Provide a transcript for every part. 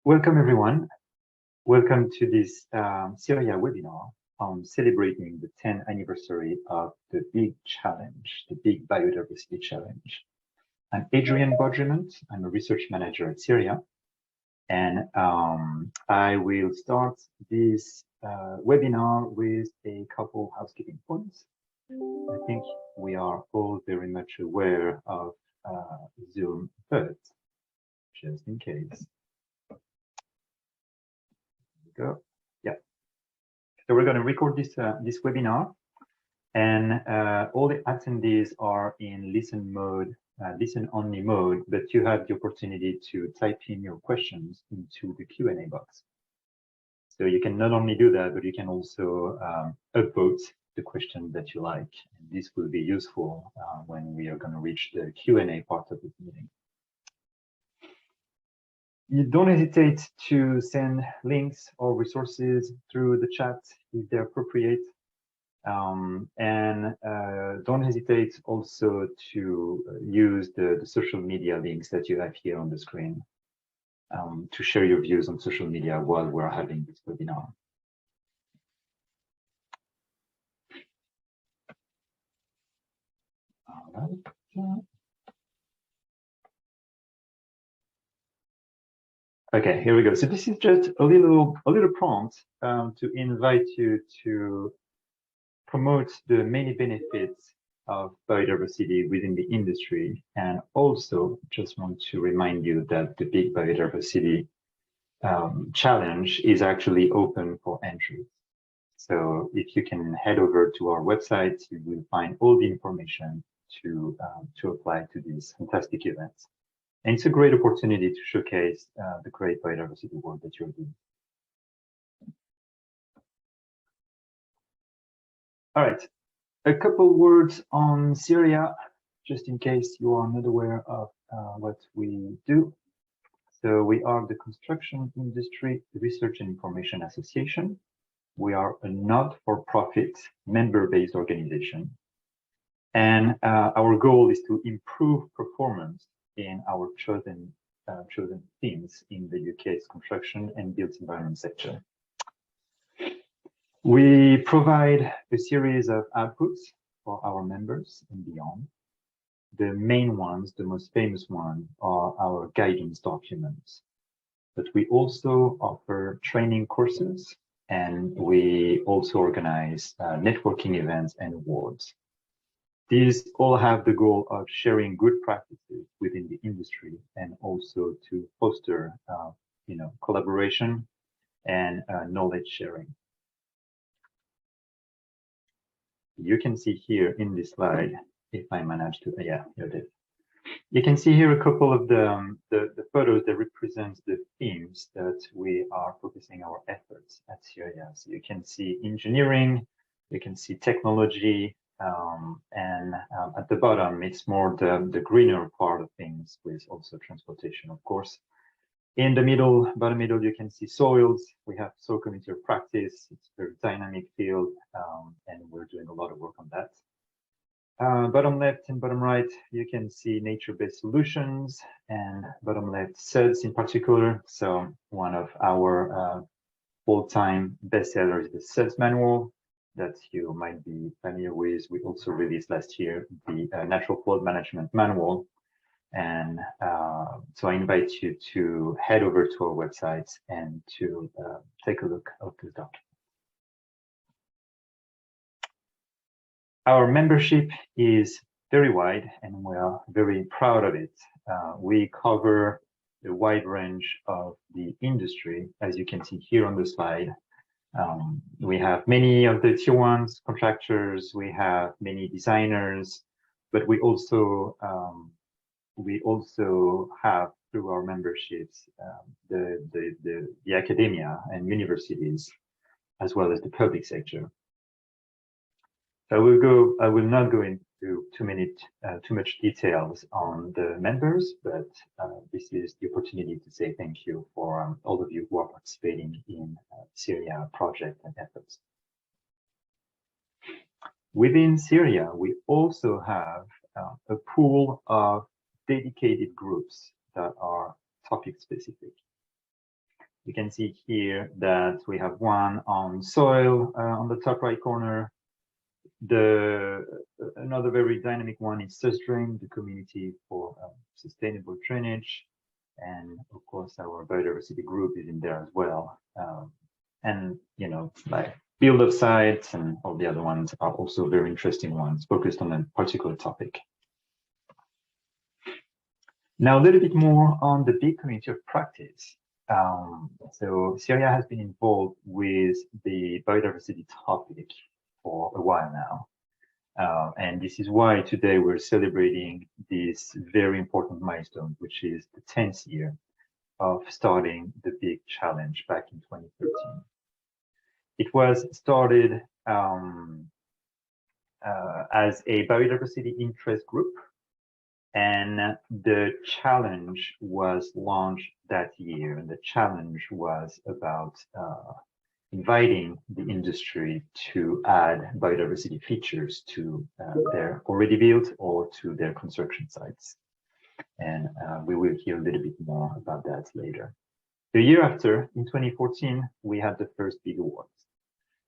Welcome everyone. Welcome to this Syria webinar on celebrating the 10th anniversary of the BIG Challenge, the BIG Biodiversity Challenge. I'm Adrian Bodriment. I'm a research manager at Syria, and I will start this webinar with a couple housekeeping points. I think we are all very much aware of Zoom, but just in case. Go. Yeah. So we're going to record this this webinar, and all the attendees are in listen mode, listen only mode, but you have the opportunity to type in your questions into the Q&A box. So you can not only do that, but you can also upvote the question that you like. And this will be useful when we are going to reach the Q&A part of the meeting. You don't hesitate to send links or resources through the chat if they're appropriate. Don't hesitate also to use the social media links that you have here on the screen to share your views on social media while we're having this webinar. All right. Okay, here we go. So this is just a little prompt to invite you to promote the many benefits of biodiversity within the industry, and also just want to remind you that the BIG Biodiversity Challenge is actually open for entry. So if you can head over to our website, you will find all the information to apply to these fantastic events. And it's a great opportunity to showcase the great biodiversity work that you're doing. All right, a couple words on Syria, just in case you are not aware of what we do. So we are the Construction Industry Research and Information Association. We are a not-for-profit member-based organization. And our goal is to improve performance in our chosen themes in the UK's construction and built environment sector. We provide a series of outputs for our members and beyond. The main ones, the most famous ones, are our guidance documents. But we also offer training courses, and we also organize networking events and awards. These all have the goal of sharing good practices within the industry and also to foster, collaboration and knowledge sharing. You can see here in this slide, if I manage to, yeah, here it is. You can see here a couple of the photos that represent the themes that we are focusing our efforts at Syria. So you can see engineering, you can see technology, and at the bottom, it's more the greener part of things with also transportation, of course. In the middle, bottom middle, you can see soils. We have soil community of practice. It's a very dynamic field, and we're doing a lot of work on that. Bottom left and bottom right, you can see nature-based solutions, and bottom left, SUDS in particular. So one of our all-time bestsellers is the SUDS manual that you might be familiar with. We also released last year the Natural Flood Management Manual. And so I invite you to head over to our website and to take a look at this document. Our membership is very wide, and we are very proud of it. We cover a wide range of the industry, as you can see here on the slide. We have many of the tier ones contractors, we have many designers, but we also have through our memberships the academia and universities, as well as the public sector. So I will not go into too much details on the members, but this is the opportunity to say thank you for all of you who are participating in Syria project and efforts. Within Syria, we also have a pool of dedicated groups that are topic specific. You can see here that we have one on soil on the top right corner. Another very dynamic one is Susdrain, the community for sustainable drainage. And of course, our biodiversity group is in there as well. And, you know, like build of sites and all the other ones are also very interesting ones focused on a particular topic. Now, a little bit more on the big community of practice. So Syria has been involved with the biodiversity topic for a while now. And this is why today we're celebrating this very important milestone, which is the 10th year of starting the big challenge back in 2013. It was started as a biodiversity interest group, and the challenge was launched that year. And the challenge was about inviting the industry to add biodiversity features to their already built or to their construction sites. And we will hear a little bit more about that later. The year after, in 2014, we had the first big awards,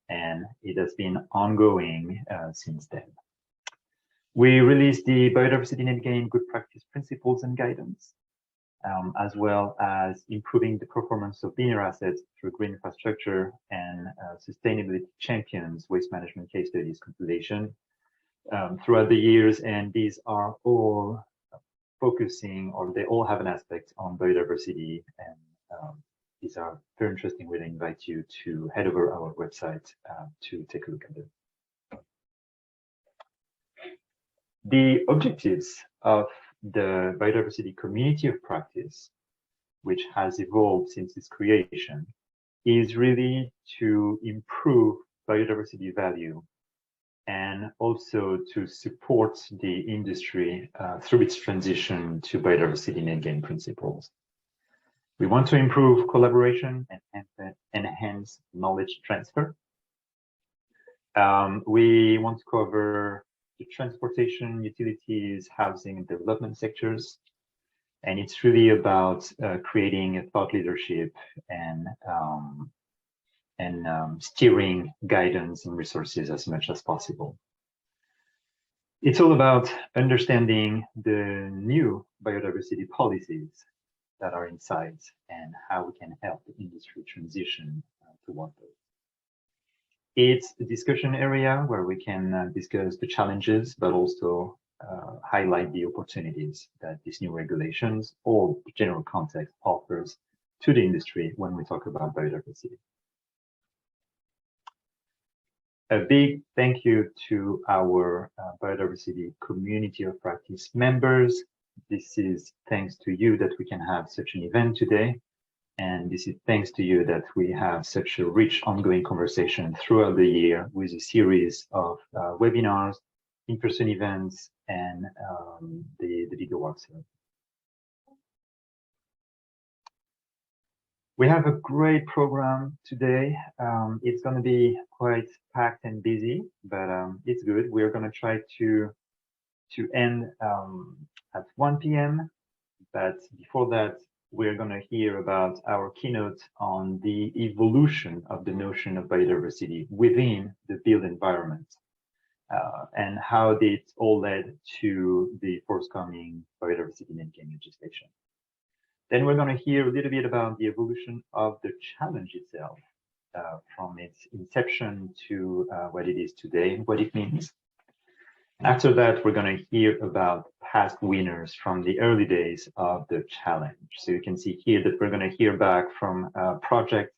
and it has been ongoing since then. We released the Biodiversity Net Gain Good Practice Principles and Guidance, as well as improving the performance of linear assets through green infrastructure and sustainability champions waste management case studies compilation throughout the years. And these are all focusing, or they all have an aspect on biodiversity. And these are very interesting. We'll invite you to head over our website to take a look at them. The objectives of the biodiversity community of practice, which has evolved since its creation, is really to improve biodiversity value and also to support the industry through its transition to biodiversity net gain principles. We want to improve collaboration and enhance knowledge transfer. We want to cover the transportation, utilities, housing, and development sectors. And it's really about creating a thought leadership and steering guidance and resources as much as possible. It's all about understanding the new biodiversity policies that are in sight and how we can help the industry transition toward those. It's a discussion area where we can discuss the challenges, but also highlight the opportunities that these new regulations or the general context offers to the industry when we talk about biodiversity. A big thank you to our biodiversity community of practice members. This is thanks to you that we can have such an event today. And this is thanks to you that we have such a rich ongoing conversation throughout the year with a series of webinars, in-person events, and the big awards. We have a great program today. It's going to be quite packed and busy, but it's good. We're going to try to end at 1 p.m. But before that, we're going to hear about our keynote on the evolution of the notion of biodiversity within the built environment and how it all led to the forthcoming biodiversity net gain legislation. Then we're going to hear a little bit about the evolution of the challenge itself from its inception to what it is today and what it means. After that, we're going to hear about past winners from the early days of the challenge. So you can see here that we're going to hear back from a project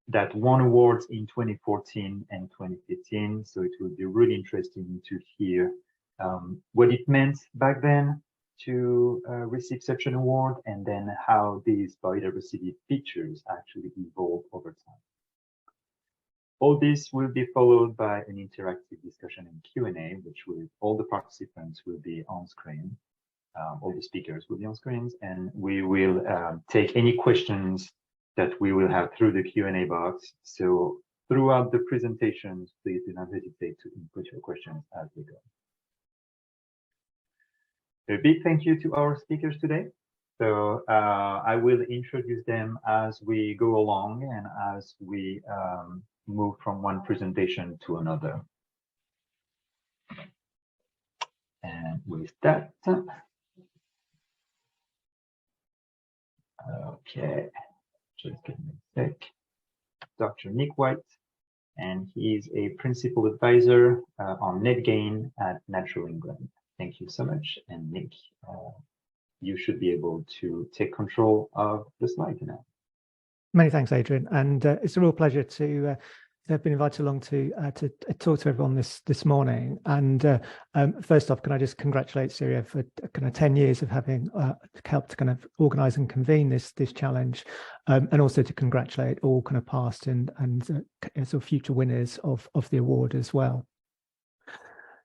that won awards in 2014 and 2015. So it will be really interesting to hear what it meant back then to receive such an award, and then how these biodiversity features actually evolve over time. All this will be followed by an interactive discussion and Q&A, which all the participants will be on screen. All the speakers will be on screens, and we will take any questions that we will have through the Q&A box. So throughout the presentations, please do not hesitate to input your questions as we go. A big thank you to our speakers today. So I will introduce them as we go along and as we move from one presentation to another. And with that, okay, just give me a sec. Dr. Nick White, and he's a principal advisor on net gain at Natural England. Thank you so much. And Nick, you should be able to take control of the slide now. Many thanks, Adrian. And it's a real pleasure to have been invited along to talk to everyone this morning. And first off, can I just congratulate Syria for kind of 10 years of having helped to kind of organise and convene this challenge, and also to congratulate all kind of past and sort of future winners of the award as well.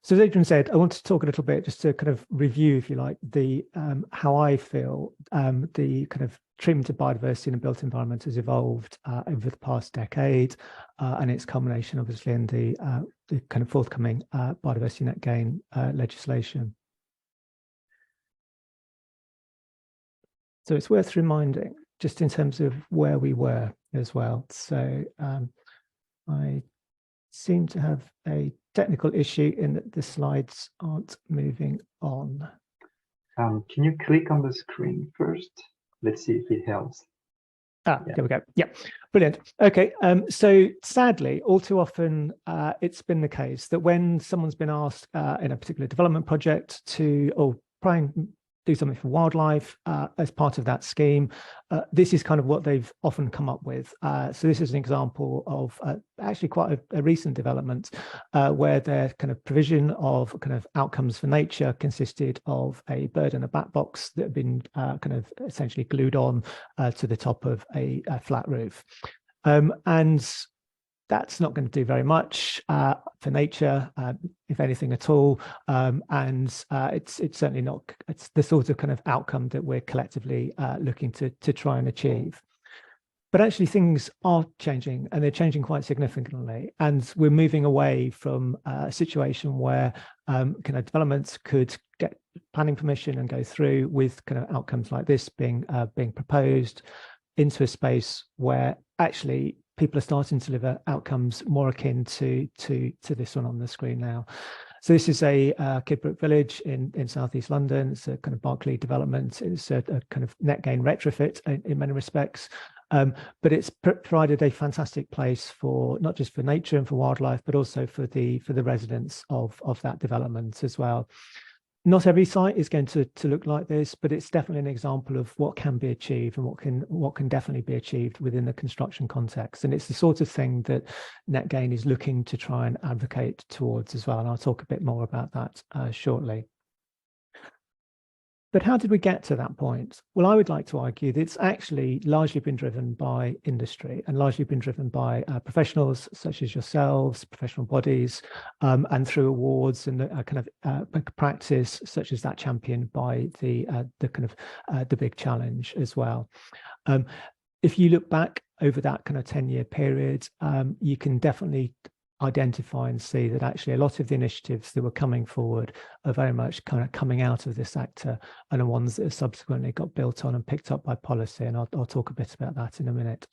So as Adrian said, I want to talk a little bit just to kind of review, if you like, the how I feel the kind of treatment of biodiversity in a built environment has evolved over the past decade, and its culmination, obviously, in the kind of forthcoming Biodiversity Net Gain legislation. So it's worth reminding, just in terms of where we were as well. So I seem to have a technical issue in that the slides aren't moving on. Can you click on the screen first? Let's see if it helps. Yeah. There we go. Yeah, brilliant. Okay, so sadly, all too often, it's been the case that when someone's been asked in a particular development project to try and do something for wildlife as part of that scheme, this is kind of what they've often come up with. So this is an example of actually quite a recent development where their kind of provision of kind of outcomes for nature consisted of a bird and a bat box that had been kind of essentially glued on to the top of a flat roof. And that's not going to do very much for nature, if anything at all, and it's certainly not. It's the sort of kind of outcome that we're collectively looking to try and achieve. But actually, things are changing, and they're changing quite significantly. And we're moving away from a situation where kind of developments could get planning permission and go through with kind of outcomes like this being proposed, into a space where actually people are starting to deliver outcomes more akin to this one on the screen now. So this is a Kidbrooke village in southeast London. It's a kind of Berkeley development. It's a kind of net gain retrofit in many respects, but it's provided a fantastic place for not just for nature and for wildlife, but also for the residents of that development as well. Not every site is going to look like this, but it's definitely an example of what can be achieved and what can definitely be achieved within the construction context. And it's the sort of thing that Net Gain is looking to try and advocate towards as well. And I'll talk a bit more about that shortly. But how did we get to that point? Well, I would like to argue that it's actually largely been driven by industry and largely been driven by professionals such as yourselves, professional bodies, and through awards and a kind of practice such as that championed by the kind of the big challenge as well. If you look back over that kind of 10-year period, you can definitely identify and see that actually a lot of the initiatives that were coming forward are very much kind of coming out of this sector and the ones that have subsequently got built on and picked up by policy. And I'll talk a bit about that in a minute.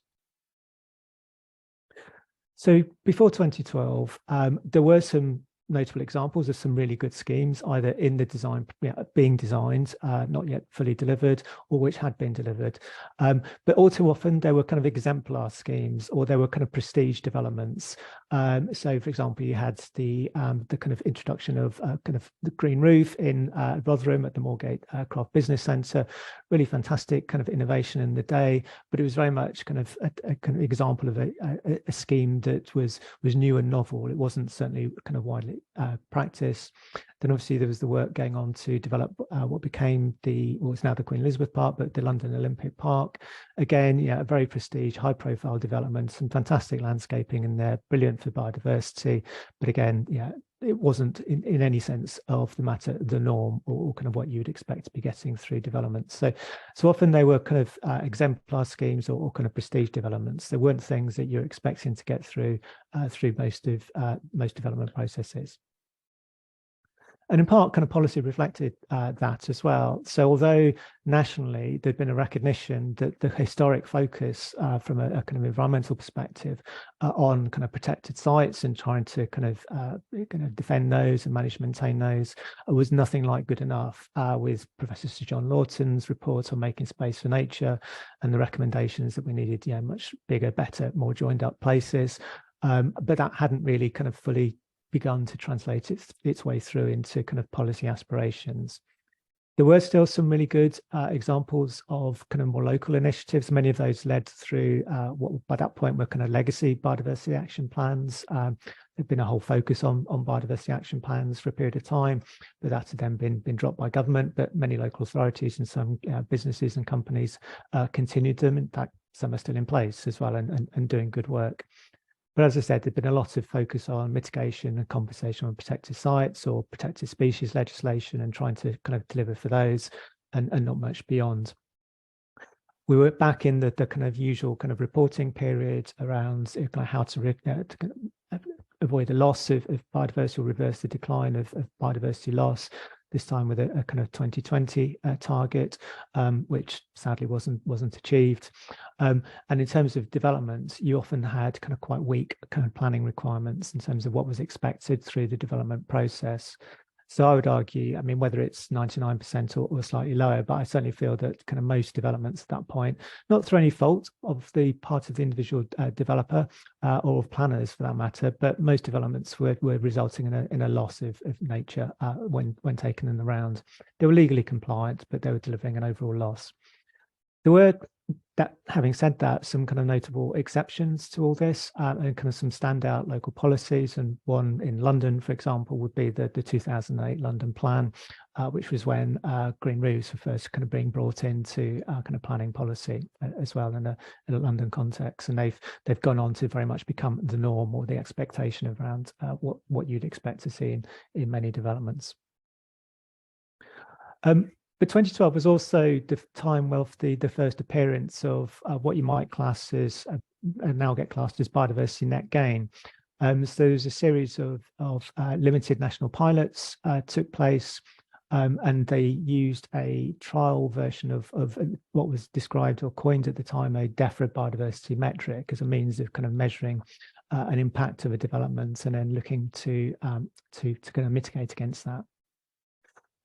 So before 2012, there were some notable examples of some really good schemes, either in the design, being designed, not yet fully delivered, or which had been delivered. But all too often, there were kind of exemplar schemes, or there were kind of prestige developments. So, for example, you had the kind of introduction of kind of the green roof in Rotherham at the Moorgate Craft Business Centre. Really fantastic kind of innovation in the day, but it was very much kind of a kind of example of a scheme that was new and novel. It wasn't certainly kind of widely practice. Then obviously there was the work going on to develop what became it's now the Queen Elizabeth Park, but the London Olympic Park. Again, a very prestige, high profile development, some fantastic landscaping in there, brilliant for biodiversity. But again, it wasn't in any sense of the matter the norm or kind of what you'd expect to be getting through development. So often they were kind of exemplar schemes or kind of prestige developments. They weren't things that you're expecting to get through most development processes. And in part, kind of policy reflected that as well. So although nationally there'd been a recognition that the historic focus from a kind of environmental perspective on kind of protected sites and trying to kind of defend those and manage and maintain those was nothing like good enough, with Professor Sir John Lawton's report on making space for nature and the recommendations that we needed, much bigger, better, more joined up places. But that hadn't really kind of fully begun to translate its way through into kind of policy aspirations. There were still some really good examples of kind of more local initiatives. Many of those led through what by that point were kind of legacy biodiversity action plans. There'd been a whole focus on biodiversity action plans for a period of time, but that had then been dropped by government. But many local authorities and some businesses and companies continued them. In fact, some are still in place as well and doing good work. But as I said, there's been a lot of focus on mitigation and compensation on protected sites or protected species legislation and trying to kind of deliver for those and not much beyond. We were back in the kind of usual kind of reporting period around kind of how to avoid the loss of biodiversity or reverse the decline of biodiversity loss, this time with a kind of 2020 target, which sadly wasn't achieved. And in terms of development, you often had kind of quite weak kind of planning requirements in terms of what was expected through the development process. So I would argue, I mean, whether it's 99% or slightly lower, but I certainly feel that kind of most developments at that point, not through any fault of the part of the individual developer or of planners for that matter, but most developments were resulting in a loss of nature when taken in the round. They were legally compliant, but they were delivering an overall loss. There were, having said that, some kind of notable exceptions to all this and kind of some standout local policies. And one in London, for example, would be the 2008 London Plan, which was when green roofs were first kind of being brought into kind of planning policy as well in a London context. And they've gone on to very much become the norm or the expectation around what you'd expect to see in many developments. But 2012 was also the time of the first appearance of what you might class as, and now get classed as Biodiversity Net Gain. So there's a series of limited national pilots took place, and they used a trial version of what was described or coined at the time a DEFRA biodiversity metric as a means of kind of measuring an impact of a development and then looking to kind of mitigate against that.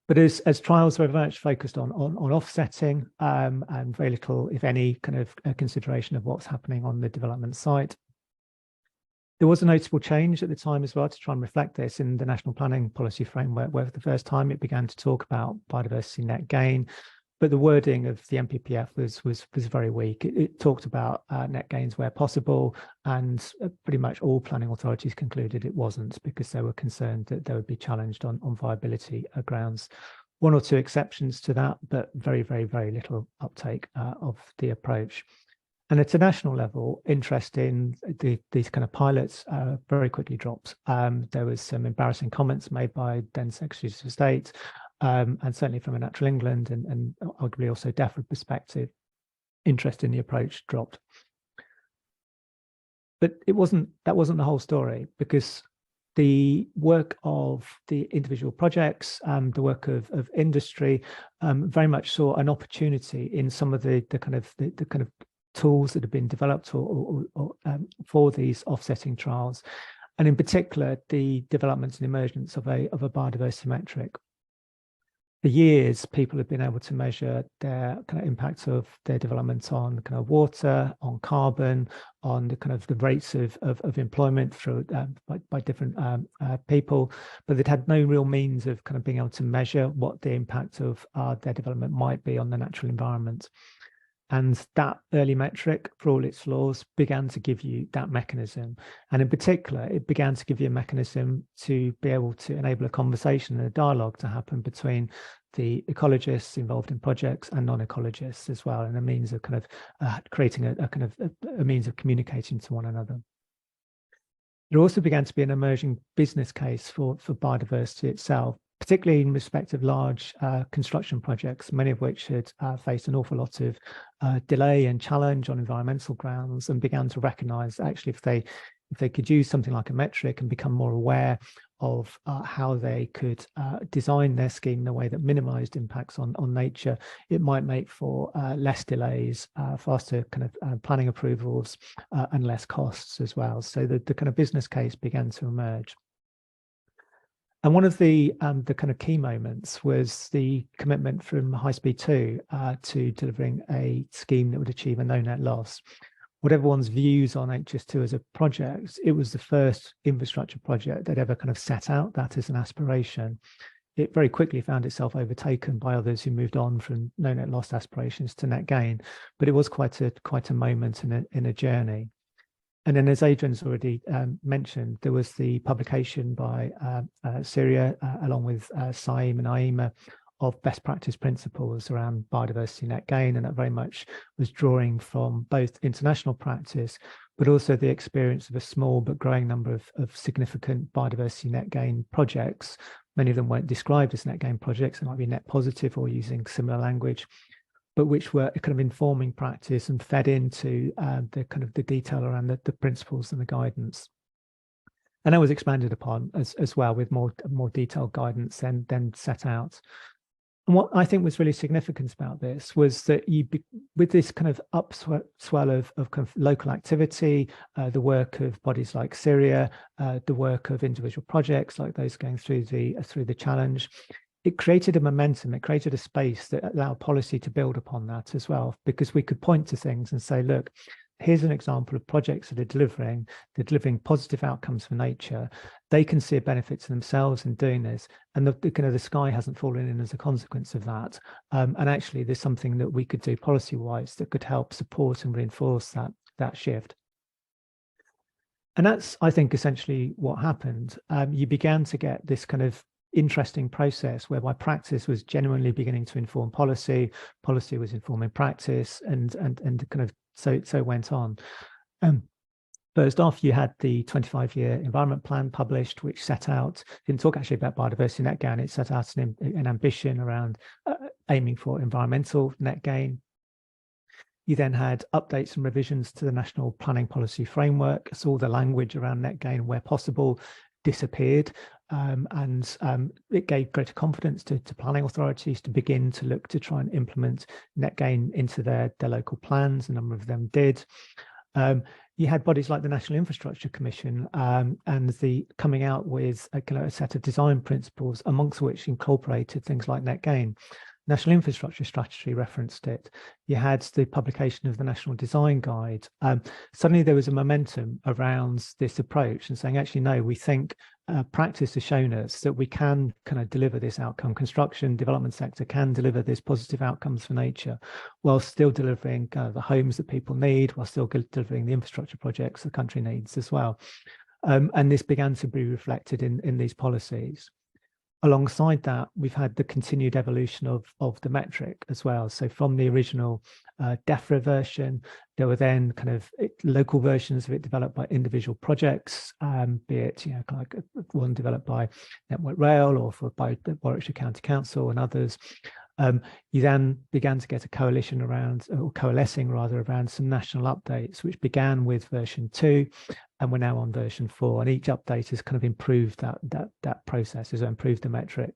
But as trials were very much focused on offsetting and very little, if any, kind of consideration of what's happening on the development site. There was a notable change at the time as well to try and reflect this in the National Planning Policy Framework, where for the first time it began to talk about biodiversity net gain. But the wording of the NPPF was very weak. It talked about net gains where possible, and pretty much all planning authorities concluded it wasn't because they were concerned that they would be challenged on viability grounds. One or two exceptions to that, but very, very, very little uptake of the approach. And at a national level, interest in these kind of pilots very quickly dropped. There was some embarrassing comments made by then Secretaries of State, and certainly from a Natural England and arguably also DEFRA perspective, interest in the approach dropped. But that wasn't the whole story, because the work of the individual projects, the work of industry, very much saw an opportunity in some of the kind of tools that have been developed for these offsetting trials, and in particular the development and emergence of a biodiversity metric. For years, people have been able to measure their kind of impact of their development on kind of water, on carbon, on the kind of the rates of employment through by different people, but they'd had no real means of kind of being able to measure what the impact of their development might be on the natural environment. And that early metric, for all its flaws, began to give you that mechanism. And in particular, it began to give you a mechanism to be able to enable a conversation and a dialogue to happen between the ecologists involved in projects and non-ecologists as well, and a means of kind of creating a means of communicating to one another. There also began to be an emerging business case for biodiversity itself, particularly in respect of large construction projects, many of which had faced an awful lot of delay and challenge on environmental grounds, and began to recognise actually if they could use something like a metric and become more aware of how they could design their scheme in a way that minimized impacts on nature, it might make for less delays, faster kind of planning approvals, and less costs as well. So the kind of business case began to emerge. And one of the kind of key moments was the commitment from High Speed 2 to delivering a scheme that would achieve a no net loss. Whatever one's views on HS2 as a project, it was the first infrastructure project that ever kind of set out that as an aspiration. It very quickly found itself overtaken by others who moved on from no net loss aspirations to net gain, but it was quite a moment in a journey. And then, as Adrian's already mentioned, there was the publication by Syria, along with Saim and AIMA, of best practice principles around biodiversity net gain, and that very much was drawing from both international practice, but also the experience of a small but growing number of significant biodiversity net gain projects. Many of them weren't described as net gain projects, they might be net positive or using similar language, but which were kind of informing practice and fed into the kind of the detail around the principles and the guidance. And that was expanded upon as well, with more detailed guidance than set out. And what I think was really significant about this was that with this kind of upswell of kind of local activity, the work of bodies like Syria, the work of individual projects like those going through the challenge, it created a momentum, it created a space that allowed policy to build upon that as well, because we could point to things and say, look, here's an example of projects that they're delivering positive outcomes for nature. They can see a benefit to themselves in doing this, and the sky hasn't fallen in as a consequence of that. And actually, there's something that we could do policy-wise that could help support and reinforce that shift. And that's, I think, essentially what happened. You began to get this kind of interesting process whereby practice was genuinely beginning to inform policy, policy was informing practice, and kind of so it went on. First off, you had the 25-year environment plan published, which set out, didn't talk actually about biodiversity net gain, it set out an ambition around aiming for environmental net gain. You then had updates and revisions to the National Planning Policy Framework, so all the language around net gain where possible disappeared, and it gave greater confidence to planning authorities to begin to look to try and implement net gain into their local plans. A number of them did. You had bodies like the National Infrastructure Commission and the coming out with a set of design principles, amongst which incorporated things like net gain. National Infrastructure Strategy referenced it. You had the publication of the National Design Guide. Suddenly there was a momentum around this approach and saying, actually, no, we think practice has shown us that we can kind of deliver this outcome. Construction, development sector can deliver this positive outcomes for nature while still delivering the homes that people need, while still delivering the infrastructure projects the country needs as well. And this began to be reflected in these policies. Alongside that, we've had the continued evolution of the metric as well. So from the original DEFRA version, there were then kind of local versions of it developed by individual projects, be it like one developed by Network Rail or by Warwickshire County Council and others. You then began to get a coalition around, or coalescing rather, around some national updates, which began with version 2, and we're now on version 4. And each update has kind of improved that process, has improved the metric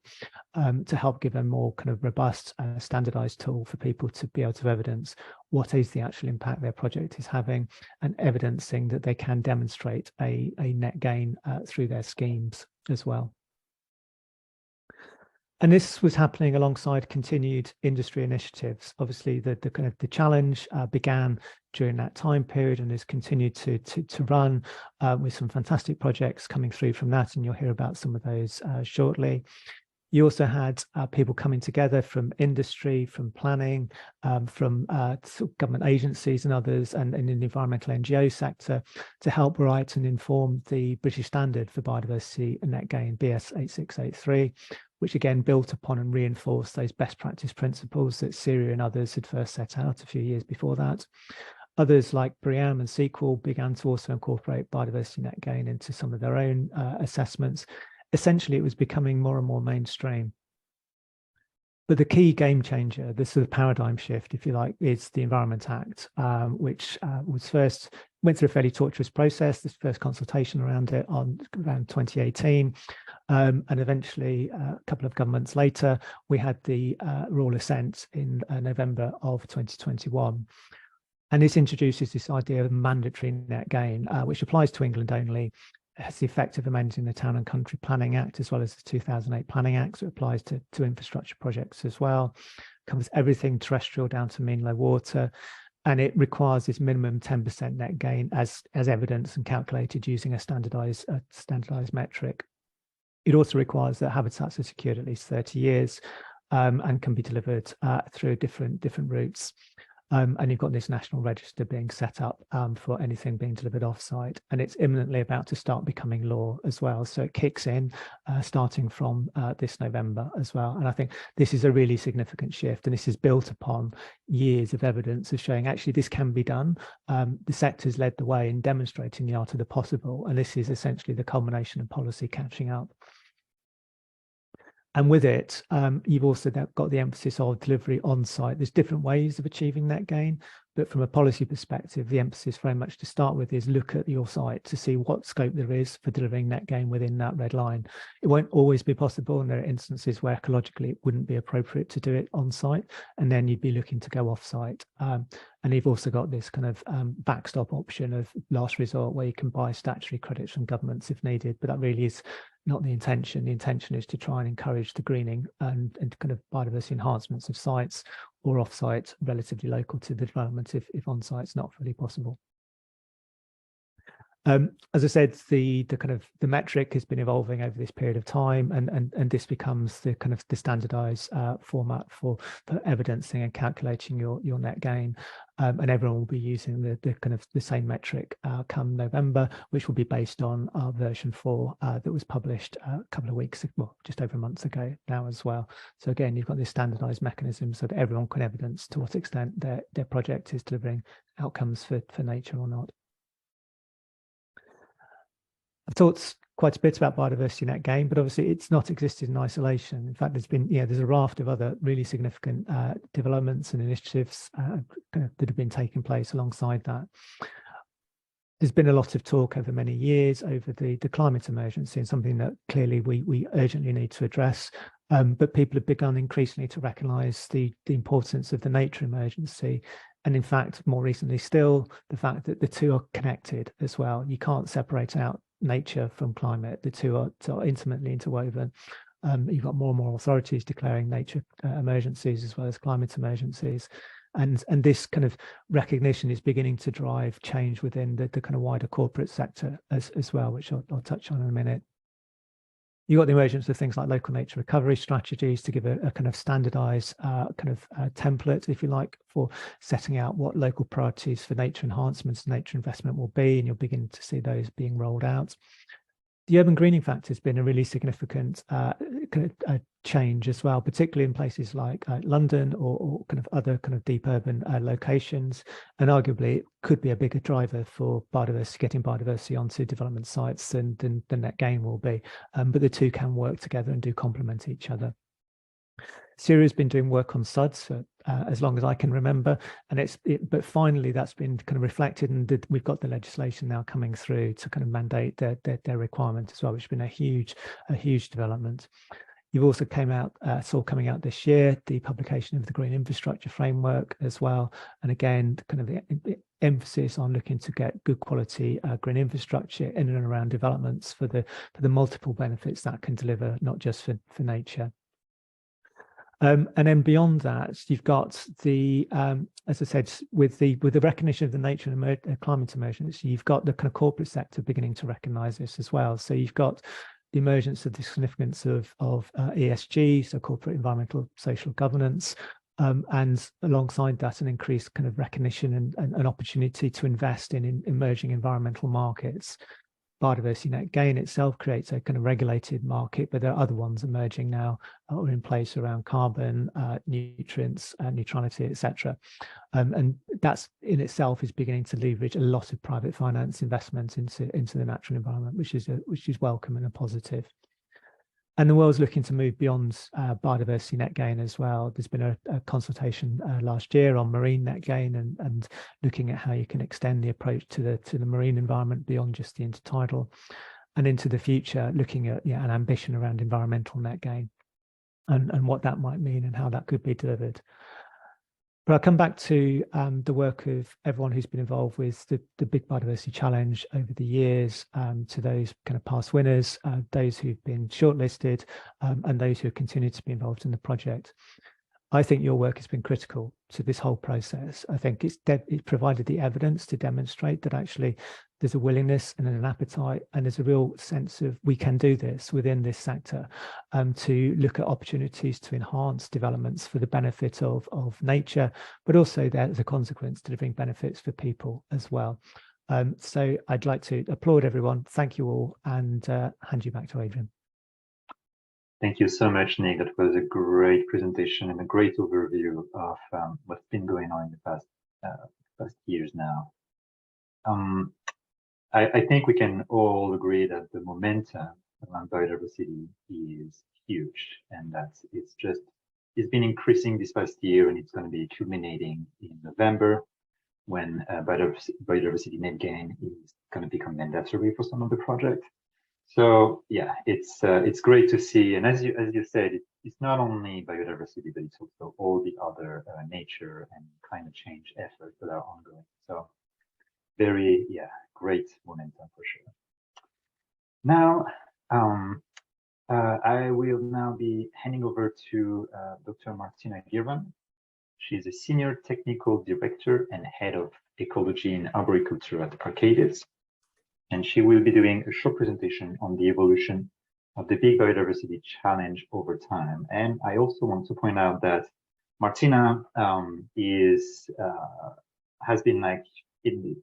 to help give a more kind of robust, standardized tool for people to be able to evidence what is the actual impact their project is having, and evidencing that they can demonstrate a net gain through their schemes as well. And this was happening alongside continued industry initiatives. Obviously, the kind of the challenge began during that time period and has continued to run with some fantastic projects coming through from that, and you'll hear about some of those shortly. You also had people coming together from industry, from planning, from government agencies and others, and in the environmental NGO sector to help write and inform the British Standard for Biodiversity Net Gain, BS 8683, which again built upon and reinforced those best practice principles that Syria and others had first set out a few years before that. Others like BRIAM and Sequel began to also incorporate biodiversity net gain into some of their own assessments. Essentially, it was becoming more and more mainstream. But the key game changer, this sort of paradigm shift, if you like, is the Environment Act, which went through a fairly tortuous process. This first consultation around it around 2018. And eventually, a couple of governments later, we had the royal assent in November of 2021. And this introduces this idea of mandatory net gain, which applies to England only, has the effect of amending the Town and Country Planning Act, as well as the 2008 Planning Act. So it applies to infrastructure projects as well, covers everything terrestrial down to mean low water. And it requires this minimum 10% net gain as evidence and calculated using a standardized metric. It also requires that habitats are secured at least 30 years and can be delivered through different routes. And you've got this national register being set up for anything being delivered off-site, and it's imminently about to start becoming law as well. So it kicks in starting from this November as well. And I think this is a really significant shift, and this is built upon years of evidence of showing actually this can be done. The sector's led the way in demonstrating the art of the possible, and this is essentially the culmination of policy catching up. And with it, you've also got the emphasis of delivery on site. There's different ways of achieving net gain, but from a policy perspective, the emphasis very much to start with is look at your site to see what scope there is for delivering net gain within that red line. It won't always be possible, and there are instances where ecologically it wouldn't be appropriate to do it on site, and then you'd be looking to go off site. And you've also got this kind of backstop option of last resort where you can buy statutory credits from governments if needed, but that really is not the intention. The intention is to try and encourage the greening and kind of biodiversity enhancements of sites or off-site, relatively local to the development if on-site's not fully possible. As I said, the metric has been evolving over this period of time, and this becomes the kind of the standardized format for evidencing and calculating your net gain. And everyone will be using the kind of the same metric come November, which will be based on our version 4 that was published a couple of weeks, well, just over a month ago now as well. So again, you've got this standardized mechanism so that everyone can evidence to what extent their project is delivering outcomes for nature or not. I've talked quite a bit about biodiversity net gain, but obviously it's not existed in isolation. In fact, there's a raft of other really significant developments and initiatives that have been taking place alongside that. There's been a lot of talk over many years over the climate emergency, and something that clearly we urgently need to address. But people have begun increasingly to recognise the importance of the nature emergency. And in fact, more recently still, the fact that the two are connected as well. You can't separate out nature from climate. The two are intimately interwoven. You've got more and more authorities declaring nature emergencies as well as climate emergencies. And this kind of recognition is beginning to drive change within the kind of wider corporate sector as well, which I'll touch on in a minute. You've got the emergence of things like local nature recovery strategies to give a kind of standardized template, if you like, for setting out what local priorities for nature enhancements, nature investment will be, and you'll begin to see those being rolled out. The urban greening factor has been a really significant change as well, particularly in places like London or kind of other kind of deep urban locations, and arguably it could be a bigger driver for biodiversity, getting biodiversity onto development sites than the net gain will be. But the two can work together and do complement each other. Syria's been doing work on SUDs for as long as I can remember, and but finally that's been kind of reflected, and we've got the legislation now coming through to kind of mandate their requirement as well, which has been a huge development. You've also coming out this year the publication of the Green Infrastructure Framework as well, and again kind of the emphasis on looking to get good quality green infrastructure in and around developments for the multiple benefits that can deliver, not just for nature. And then beyond that, you've got the, as I said, with the recognition of the nature and climate emergency, you've got the kind of corporate sector beginning to recognise this as well. So you've got the emergence of the significance of ESG, so corporate environmental social governance, and alongside that, an increased kind of recognition and an opportunity to invest in emerging environmental markets. Biodiversity Net Gain itself creates a kind of regulated market, but there are other ones emerging now or in place around carbon, nutrients, neutrality, etc. And that's in itself is beginning to leverage a lot of private finance investment into the natural environment, which is welcome and a positive. And the world's looking to move beyond biodiversity net gain as well. There's been a consultation last year on marine net gain and looking at how you can extend the approach to the marine environment beyond just the intertidal, and into the future looking at an ambition around environmental net gain and what that might mean and how that could be delivered. But I'll come back to the work of everyone who's been involved with the Big Biodiversity Challenge over the years, to those kind of past winners, those who've been shortlisted, and those who have continued to be involved in the project. I think your work has been critical to this whole process. I think it's provided the evidence to demonstrate that actually there's a willingness and an appetite, and there's a real sense of we can do this within this sector, to look at opportunities to enhance developments for the benefit of nature, but also as a consequence delivering benefits for people as well. So I'd like to applaud everyone. Thank you all, and hand you back to Adrian. Thank you so much, Nick. That was a great presentation and a great overview of what's been going on in the past years now. I think we can all agree that the momentum around biodiversity is huge, and that it's been increasing this past year, and it's going to be culminating in November when Biodiversity Net Gain is going to become mandatory for some of the projects. So yeah, it's great to see, and as you said, it's not only biodiversity, but it's also all the other nature and climate change efforts that are ongoing. So very great momentum for sure. Now I will now be handing over to Dr. Martina Girvan. She's a senior technical director and head of ecology and arboriculture at Arcadis. And she will be doing a short presentation on the evolution of the Big Biodiversity Challenge over time. And I also want to point out that Martina has been like in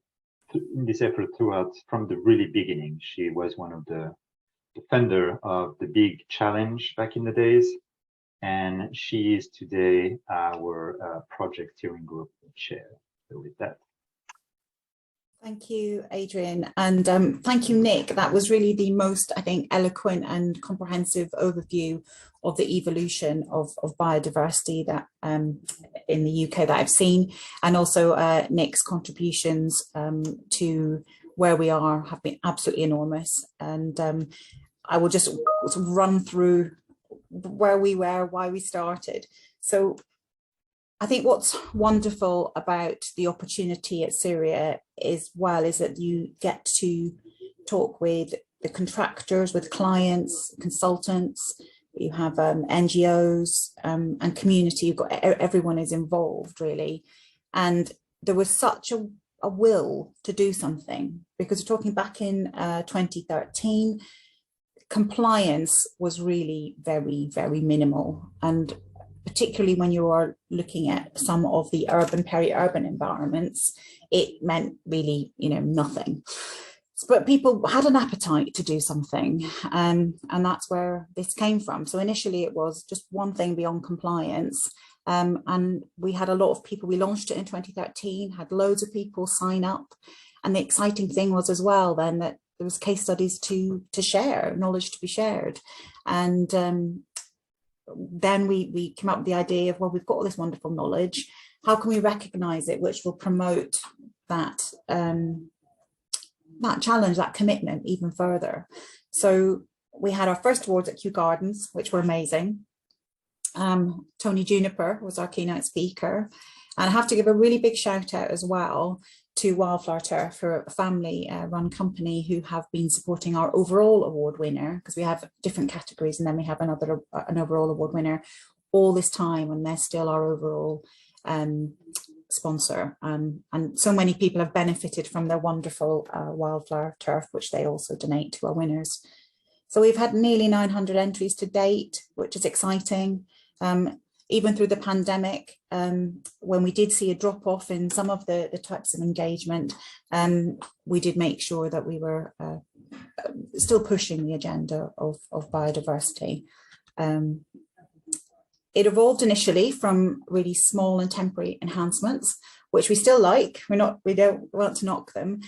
this effort throughout from the really beginning. She was one of the defender of the Big Challenge back in the days, and she is today our project steering group chair. So with that. Thank you, Adrian, and thank you, Nick. That was really the most, I think, eloquent and comprehensive overview of the evolution of biodiversity that in the UK that I've seen, and also Nick's contributions to where we are have been absolutely enormous. And I will just run through where we were, why we started. So I think what's wonderful about the opportunity at Syria is that you get to talk with the contractors, with clients, consultants, you have NGOs and community. You've got everyone is involved really, and there was such a will to do something, because we're talking back in 2013, compliance was really very, very minimal, and particularly when you are looking at some of the urban, peri-urban environments, it meant really, nothing. But people had an appetite to do something, and that's where this came from. So initially it was just one thing beyond compliance, and we had a lot of people. We launched it in 2013, had loads of people sign up, and the exciting thing was as well then that there was case studies to share, knowledge to be shared, and then we came up with the idea of, well, we've got all this wonderful knowledge, how can we recognize it, which will promote that that challenge, that commitment even further. So we had our first awards at Kew Gardens, which were amazing. Tony Juniper was our keynote speaker, and I have to give a really big shout out as well to Wildflower Turf, for a family run company who have been supporting our overall award winner, because we have different categories and then we have an overall award winner all this time, and they're still our overall sponsor. And so many people have benefited from their wonderful Wildflower Turf, which they also donate to our winners. So we've had nearly 900 entries to date, which is exciting. Even through the pandemic, when we did see a drop off in some of the types of engagement, we did make sure that we were still pushing the agenda of biodiversity. It evolved initially from really small and temporary enhancements, which we still like. We don't want to knock them.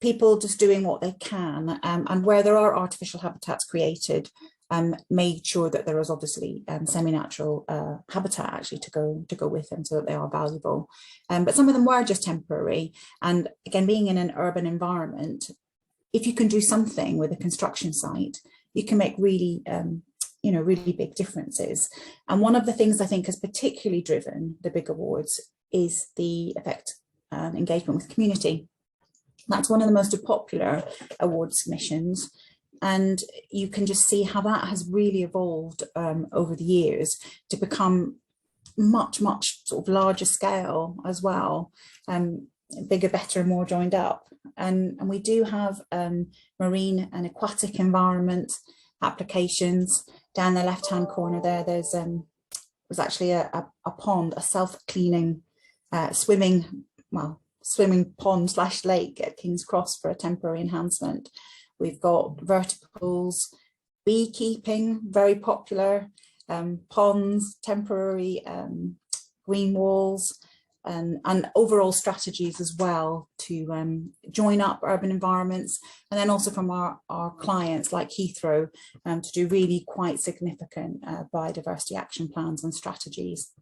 People just doing what they can, and where there are artificial habitats created, made sure that there is obviously semi-natural habitat actually to go with them so that they are valuable. But some of them were just temporary. And again, being in an urban environment, if you can do something with a construction site, you can make really, really big differences. And one of the things I think has particularly driven the BIG Awards is the effect engagement with community. That's one of the most popular award submissions. And you can just see how that has really evolved over the years to become much sort of larger scale as well, bigger, better, and more joined up. And we do have marine and aquatic environment applications. Down the left-hand corner there, there's actually a pond, a self-cleaning swimming pond / lake at King's Cross for a temporary enhancement. We've got vertipools, beekeeping, very popular, ponds, temporary green walls, and overall strategies as well to join up urban environments, and then also from our clients like Heathrow to do really quite significant biodiversity action plans and strategies.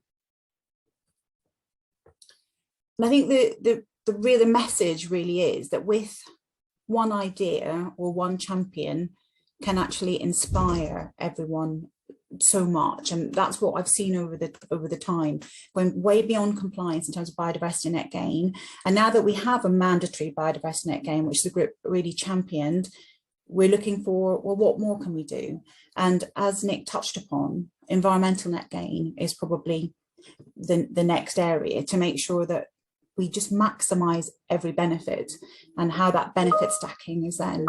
And I think the message really is that with one idea or one champion can actually inspire everyone so much, and that's what I've seen over the time, going way beyond compliance in terms of biodiversity net gain. And now that we have a mandatory biodiversity net gain, which the group really championed, we're looking for, well, what more can we do? And as Nick touched upon, environmental net gain is probably the next area to make sure that we just maximize every benefit, and how that benefit stacking is then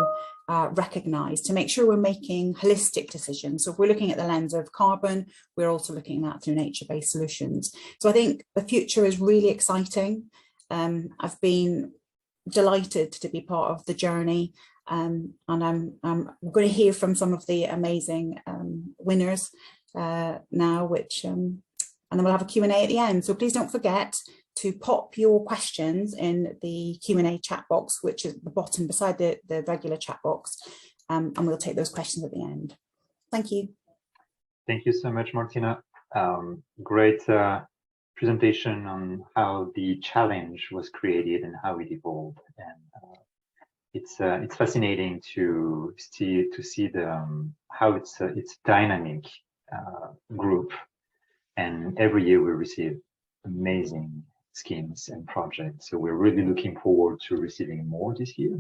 recognized to make sure we're making holistic decisions. So if we're looking at the lens of carbon, we're also looking at that through nature-based solutions. So I think the future is really exciting. I've been delighted to be part of the journey, and I'm going to hear from some of the amazing winners now, which and then we'll have a Q&A at the end. So please don't forget to pop your questions in the Q&A chat box, which is at the bottom beside the regular chat box, and we'll take those questions at the end. Thank you. Thank you so much, Martina. Great presentation on how the challenge was created and how it evolved. And it's fascinating to see the how it's dynamic group, and every year we receive amazing schemes and projects. So we're really looking forward to receiving more this year.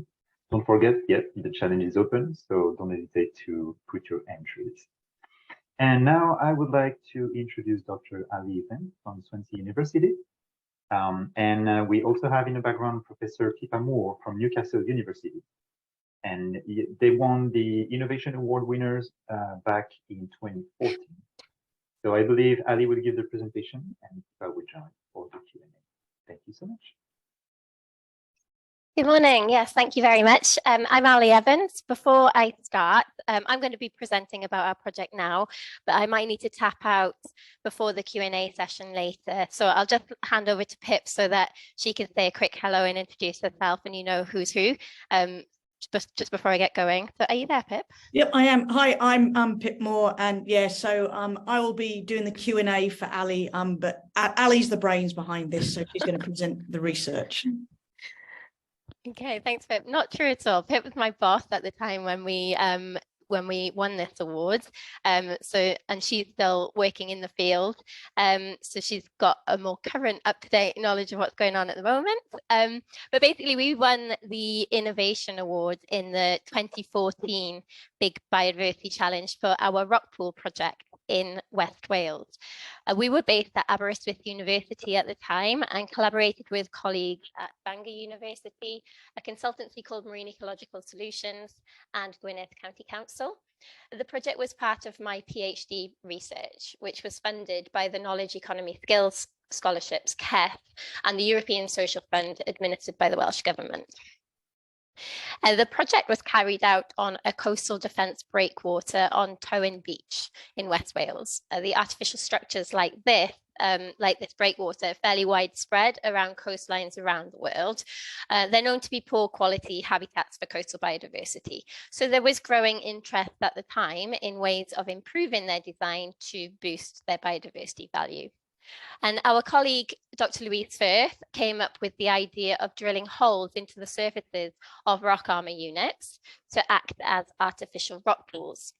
Don't forget, the challenge is open, so don't hesitate to put your entries. And now I would like to introduce Dr. Ali Evans from Swansea University. And we also have in the background Professor Pippa Moore from Newcastle University. And they won the Innovation Award winners back in 2014. So I believe Ali will give the presentation and Pippa will join for the Q&A. Thank you so much. Good morning. Yes, thank you very much. I'm Ali Evans. Before I start, I'm going to be presenting about our project now, but I might need to tap out before the Q&A session later. So I'll just hand over to Pip so that she can say a quick hello and introduce herself, and you know who's who. Just before I get going. So are you there, Pip? Yep, I am. Hi, I'm Pip Moore, and yeah, so I will be doing the Q&A for Ali, but Ali's the brains behind this, so she's going to present the research. Okay, thanks, Pip. Not true at all. Pip was my boss at the time when we won this award. And she's still working in the field. So she's got a more current, up-to-date knowledge of what's going on at the moment. But basically, we won the Innovation Award in the 2014 BIG Biodiversity Challenge for our rockpool project in West Wales. We were based at Aberystwyth University at the time and collaborated with colleagues at Bangor University, a consultancy called Marine Ecological Solutions, and Gwynedd County Council. The project was part of my PhD research, which was funded by the Knowledge Economy Skills Scholarships, KEF, and the European Social Fund administered by the Welsh Government. The project was carried out on a coastal defence breakwater on Tywyn Beach in West Wales. The artificial structures like this like this breakwater, fairly widespread around coastlines around the world. They're known to be poor quality habitats for coastal biodiversity. So there was growing interest at the time in ways of improving their design to boost their biodiversity value. And our colleague, Dr. Louise Firth, came up with the idea of drilling holes into the surfaces of rock armor units to act as artificial rock pools.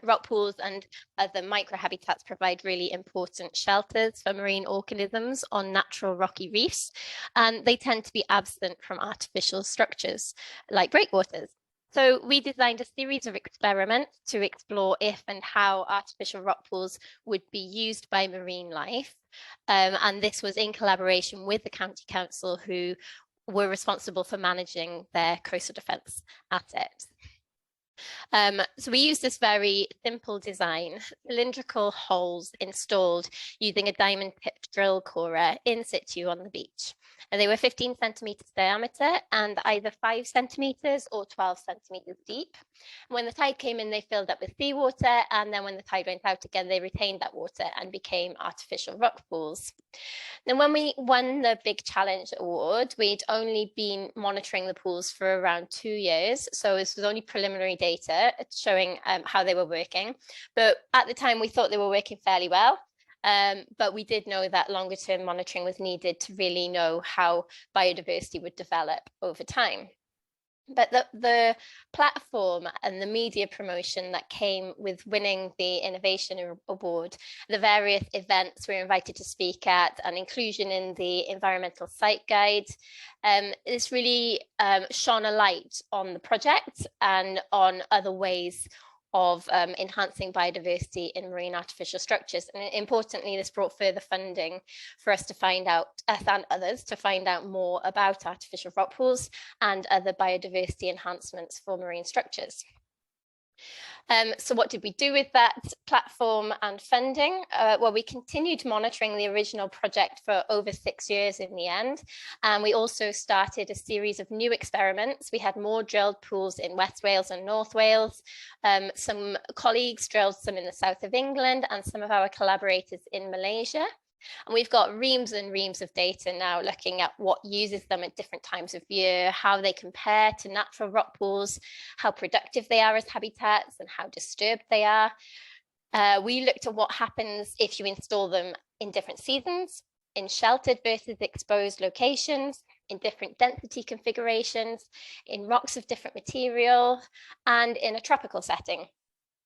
Rock pools and other microhabitats provide really important shelters for marine organisms on natural rocky reefs, and they tend to be absent from artificial structures like breakwaters. So we designed a series of experiments to explore if and how artificial rock pools would be used by marine life. And this was in collaboration with the County Council, who were responsible for managing their coastal defence assets. So we used this very simple design, cylindrical holes installed using a diamond-tipped drill corer in situ on the beach. And they were 15 centimeters diameter and either 5 centimeters or 12 centimeters deep. When the tide came in, they filled up with seawater, and then when the tide went out again, they retained that water and became artificial rock pools. Then when we won the Big Challenge Award, we'd only been monitoring the pools for around 2 years. So this was only preliminary data showing how they were working. But at the time, we thought they were working fairly well. But we did know that longer term monitoring was needed to really know how biodiversity would develop over time. But the platform and the media promotion that came with winning the Innovation Award, the various events we were invited to speak at, and inclusion in the Environmental Site Guide, this really shone a light on the project and on other ways of enhancing biodiversity in marine artificial structures. And importantly, this brought further funding for us to find out, us and others, to find out more about artificial rock pools and other biodiversity enhancements for marine structures. So what did we do with that platform and funding? Well, we continued monitoring the original project for over 6 years in the end. And we also started a series of new experiments. We had more drilled pools in West Wales and North Wales. Some colleagues drilled some in the south of England and some of our collaborators in Malaysia. And we've got reams and reams of data now looking at what uses them at different times of year, how they compare to natural rock pools, how productive they are as habitats, and how disturbed they are. We looked at what happens if you install them in different seasons, in sheltered versus exposed locations, in different density configurations, in rocks of different material, and in a tropical setting.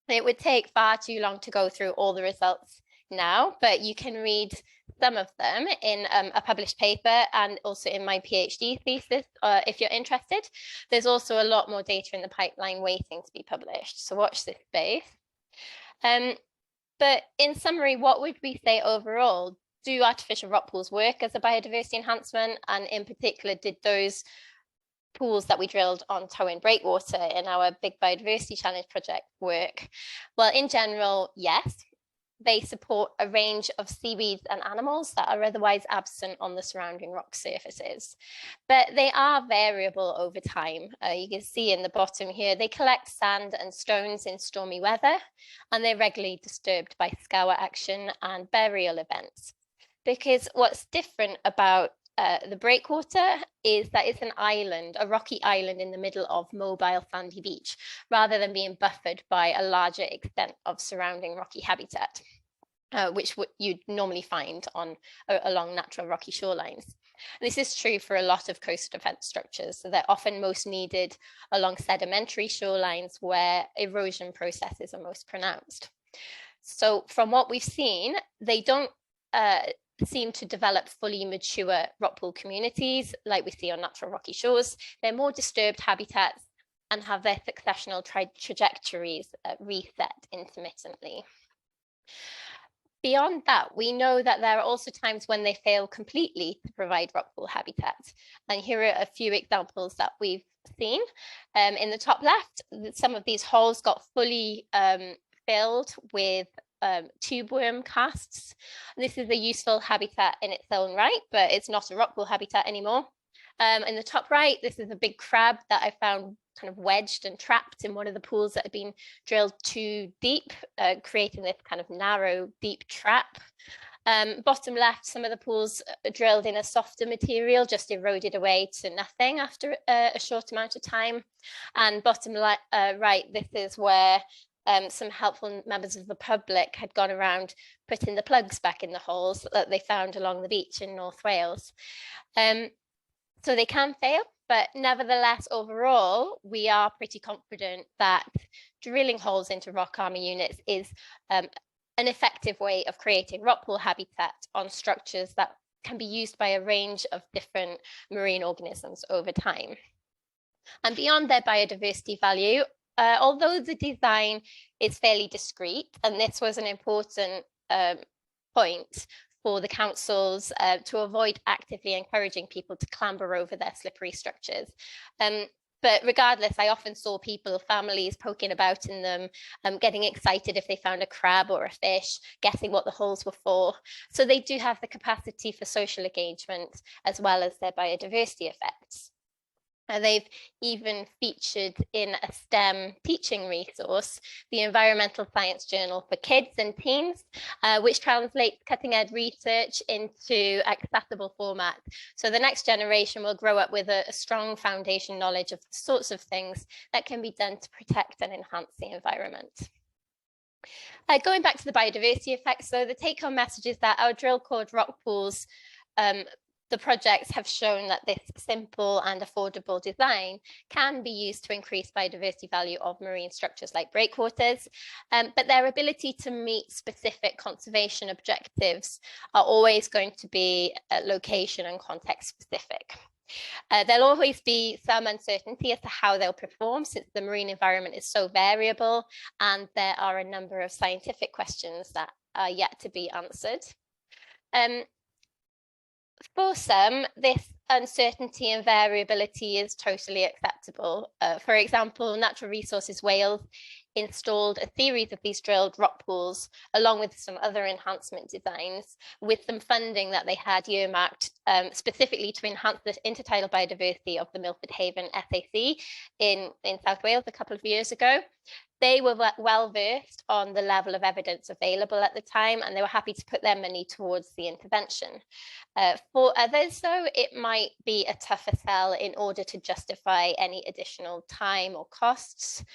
It would take far too long to go through all the results now, but you can read some of them in a published paper and also in my PhD thesis if you're interested. There's also a lot more data in the pipeline waiting to be published, so watch this space. But in summary, what would we say overall? Do artificial rock pools work as a biodiversity enhancement? And in particular, did those pools that we drilled on Towin Breakwater in our Big Biodiversity Challenge project work? Well, in general, yes. They support a range of seaweeds and animals that are otherwise absent on the surrounding rock surfaces. But they are variable over time. You can see in the bottom here, they collect sand and stones in stormy weather, and they're regularly disturbed by scour action and burial events. Because what's different about the breakwater is that it's an island, a rocky island in the middle of mobile sandy beach, rather than being buffered by a larger extent of surrounding rocky habitat, which you'd normally find on along natural rocky shorelines. This is true for a lot of coastal defence structures, so they're often most needed along sedimentary shorelines where erosion processes are most pronounced. So from what we've seen, they don't seem to develop fully mature rock pool communities like we see on natural rocky shores. They're more disturbed habitats and have their successional trajectories reset intermittently. Beyond that, we know that there are also times when they fail completely to provide rock pool habitats. And here are a few examples that we've seen. In the top left, some of these holes got fully filled with tube worm casts. This is a useful habitat in its own right, but it's not a rock pool habitat anymore. In the top right, this is a big crab that I found kind of wedged and trapped in one of the pools that had been drilled too deep, creating this kind of narrow, deep trap. Bottom left, some of the pools are drilled in a softer material, just eroded away to nothing after a short amount of time. And bottom right, this is where some helpful members of the public had gone around putting the plugs back in the holes that they found along the beach in North Wales. So they can fail, but nevertheless, overall, we are pretty confident that drilling holes into rock armor units is an effective way of creating rock pool habitat on structures that can be used by a range of different marine organisms over time. And beyond their biodiversity value, although the design is fairly discreet, and this was an important point for the councils to avoid actively encouraging people to clamber over their slippery structures. But regardless, I often saw people, families poking about in them, getting excited if they found a crab or a fish, guessing what the holes were for. So they do have the capacity for social engagement as well as their biodiversity effects. They've even featured in a STEM teaching resource, the Environmental Science Journal for Kids and Teens, which translates cutting-edge research into accessible format. So the next generation will grow up with a strong foundation knowledge of the sorts of things that can be done to protect and enhance the environment. Going back to the biodiversity effects, so the take-home message is that our drill cored rock pools, the projects have shown that this simple and affordable design can be used to increase biodiversity value of marine structures like breakwaters, but their ability to meet specific conservation objectives are always going to be location and context specific. There'll always be some uncertainty as to how they'll perform, since the marine environment is so variable, and there are a number of scientific questions that are yet to be answered. For some, this uncertainty and variability is totally acceptable. For example, Natural Resources Wales installed a series of these drilled rock pools along with some other enhancement designs with some funding that they had earmarked specifically to enhance the intertidal biodiversity of the Milford Haven SAC in South Wales a couple of years ago. They were well versed on the level of evidence available at the time, and they were happy to put their money towards the intervention. For others, though, it might be a tougher sell in order to justify any additional time or costs.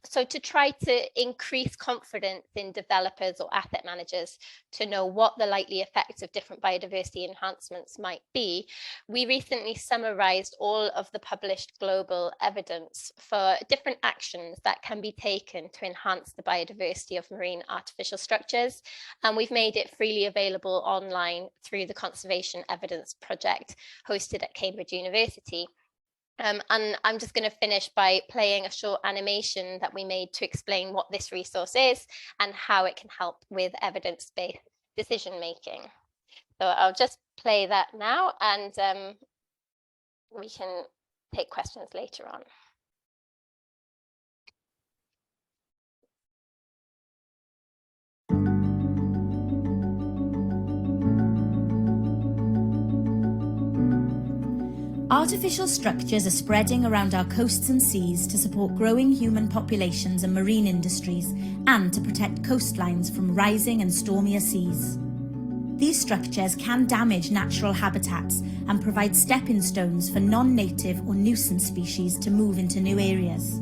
So to try to increase confidence in developers or asset managers to know what the likely effects of different biodiversity enhancements might be, we recently summarized all of the published global evidence for different actions that can be taken to enhance the biodiversity of marine artificial structures. And we've made it freely available online through the Conservation Evidence Project hosted at Cambridge University. And I'm just going to finish by playing a short animation that we made to explain what this resource is and how it can help with evidence-based decision making. So I'll just play that now, and we can take questions later on. Artificial structures are spreading around our coasts and seas to support growing human populations and marine industries, and to protect coastlines from rising and stormier seas. These structures can damage natural habitats and provide stepping stones for non-native or nuisance species to move into new areas.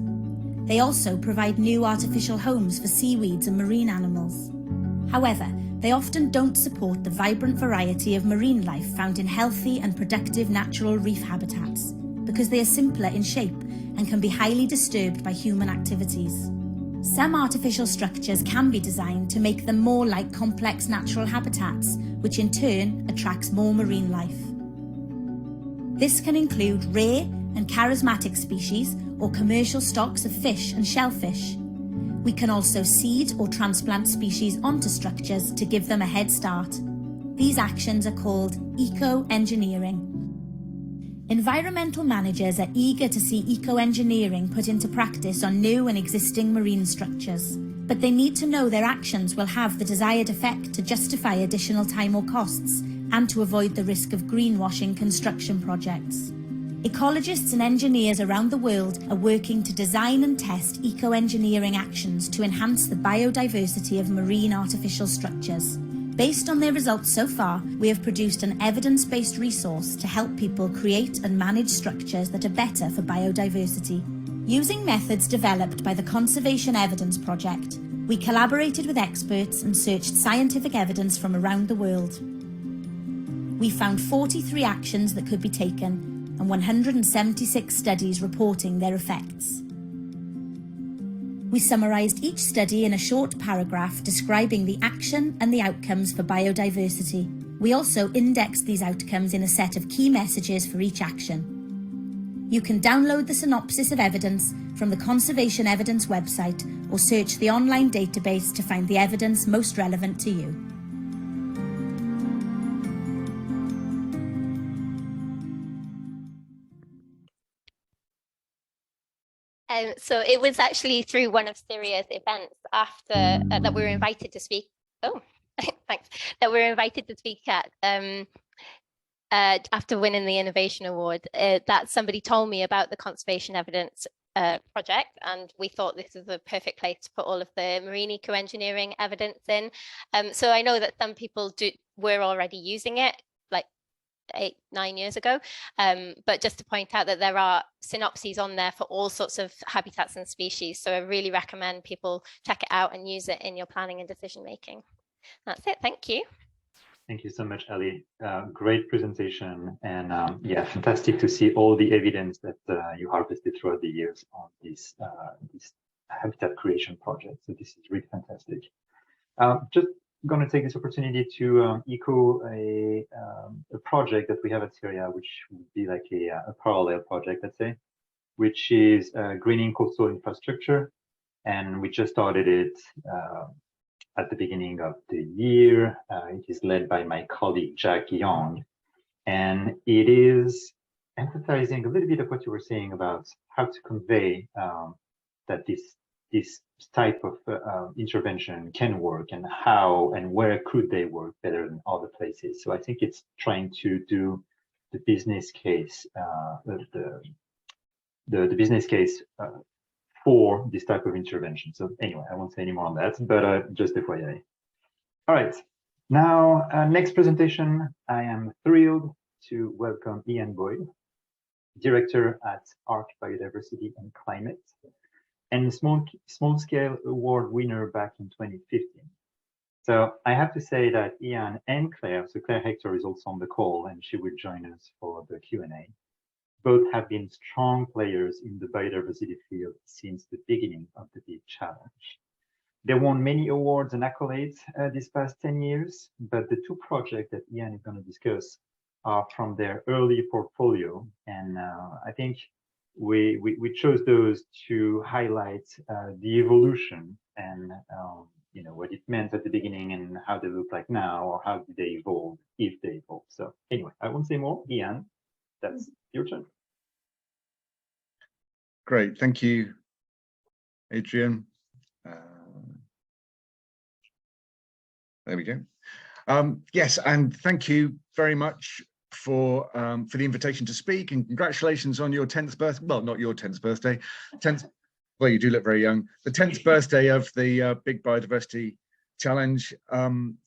They also provide new artificial homes for seaweeds and marine animals. However, they often don't support the vibrant variety of marine life found in healthy and productive natural reef habitats, because they are simpler in shape and can be highly disturbed by human activities. Some artificial structures can be designed to make them more like complex natural habitats, which in turn attracts more marine life. This can include rare and charismatic species or commercial stocks of fish and shellfish. We can also seed or transplant species onto structures to give them a head start. These actions are called eco-engineering. Environmental managers are eager to see eco-engineering put into practice on new and existing marine structures, but they need to know their actions will have the desired effect to justify additional time or costs and to avoid the risk of greenwashing construction projects. Ecologists and engineers around the world are working to design and test eco-engineering actions to enhance the biodiversity of marine artificial structures, Based on their results so far, we have produced an evidence-based resource to help people create and manage structures that are better for biodiversity. Using methods developed by the Conservation Evidence Project, we collaborated with experts and searched scientific evidence from around the world. We found 43 actions that could be taken and 176 studies reporting their effects. We summarised each study in a short paragraph describing the action and the outcomes for biodiversity. We also indexed these outcomes in a set of key messages for each action. You can download the synopsis of evidence from the Conservation Evidence website or search the online database to find the evidence most relevant to you. So it was actually through one of Syria's events after that we were invited to speak. Oh, thanks. That we were invited to speak at after winning the Innovation Award, that somebody told me about the Conservation Evidence project, and we thought this is the perfect place to put all of the marine eco-engineering evidence in. So I know that some people were already using it, like 8-9 years ago, but just to point out that there are synopses on there for all sorts of habitats and species. So I really recommend people check it out and use it in your planning and decision making. That's it. Thank you. Thank you so much, Ali. Great presentation, and yeah, fantastic to see all the evidence that you harvested throughout the years on this habitat creation project. So this is really fantastic. Just going to take this opportunity to echo a project that we have at Syria, which would be like a parallel project, let's say, which is greening coastal infrastructure, and we just started it at the beginning of the year. It is led by my colleague, Jack Young, and it is emphasizing a little bit of what you were saying about how to convey that this type of intervention can work, and how and where could they work better than other places. So I think it's trying to do the business case, the business case for this type of intervention. So anyway, I won't say any more on that, but just FYI. All right, now next presentation, I am thrilled to welcome Ian Boyd, Director at ARC Biodiversity and Climate, and small scale award winner back in 2015. So I have to say that Ian and Claire, so Claire Hector is also on the call, and she will join us for the Q&A. Both have been strong players in the biodiversity field since the beginning of the BIG Challenge. They won many awards and accolades these past 10 years, but the two projects that Ian is going to discuss are from their early portfolio. And I think we chose those to highlight the evolution and you know, what it meant at the beginning and how they look like now, or how did they evolve, if they evolve. So anyway, I won't say more. Ian, that's your turn. Great, thank you, Adrian. There we go. Yes, and thank you very much for the invitation to speak, and congratulations on your 10th birthday. Well, not your 10th birthday, 10th. Well, you do look very young. The 10th birthday of the BIG Biodiversity Challenge,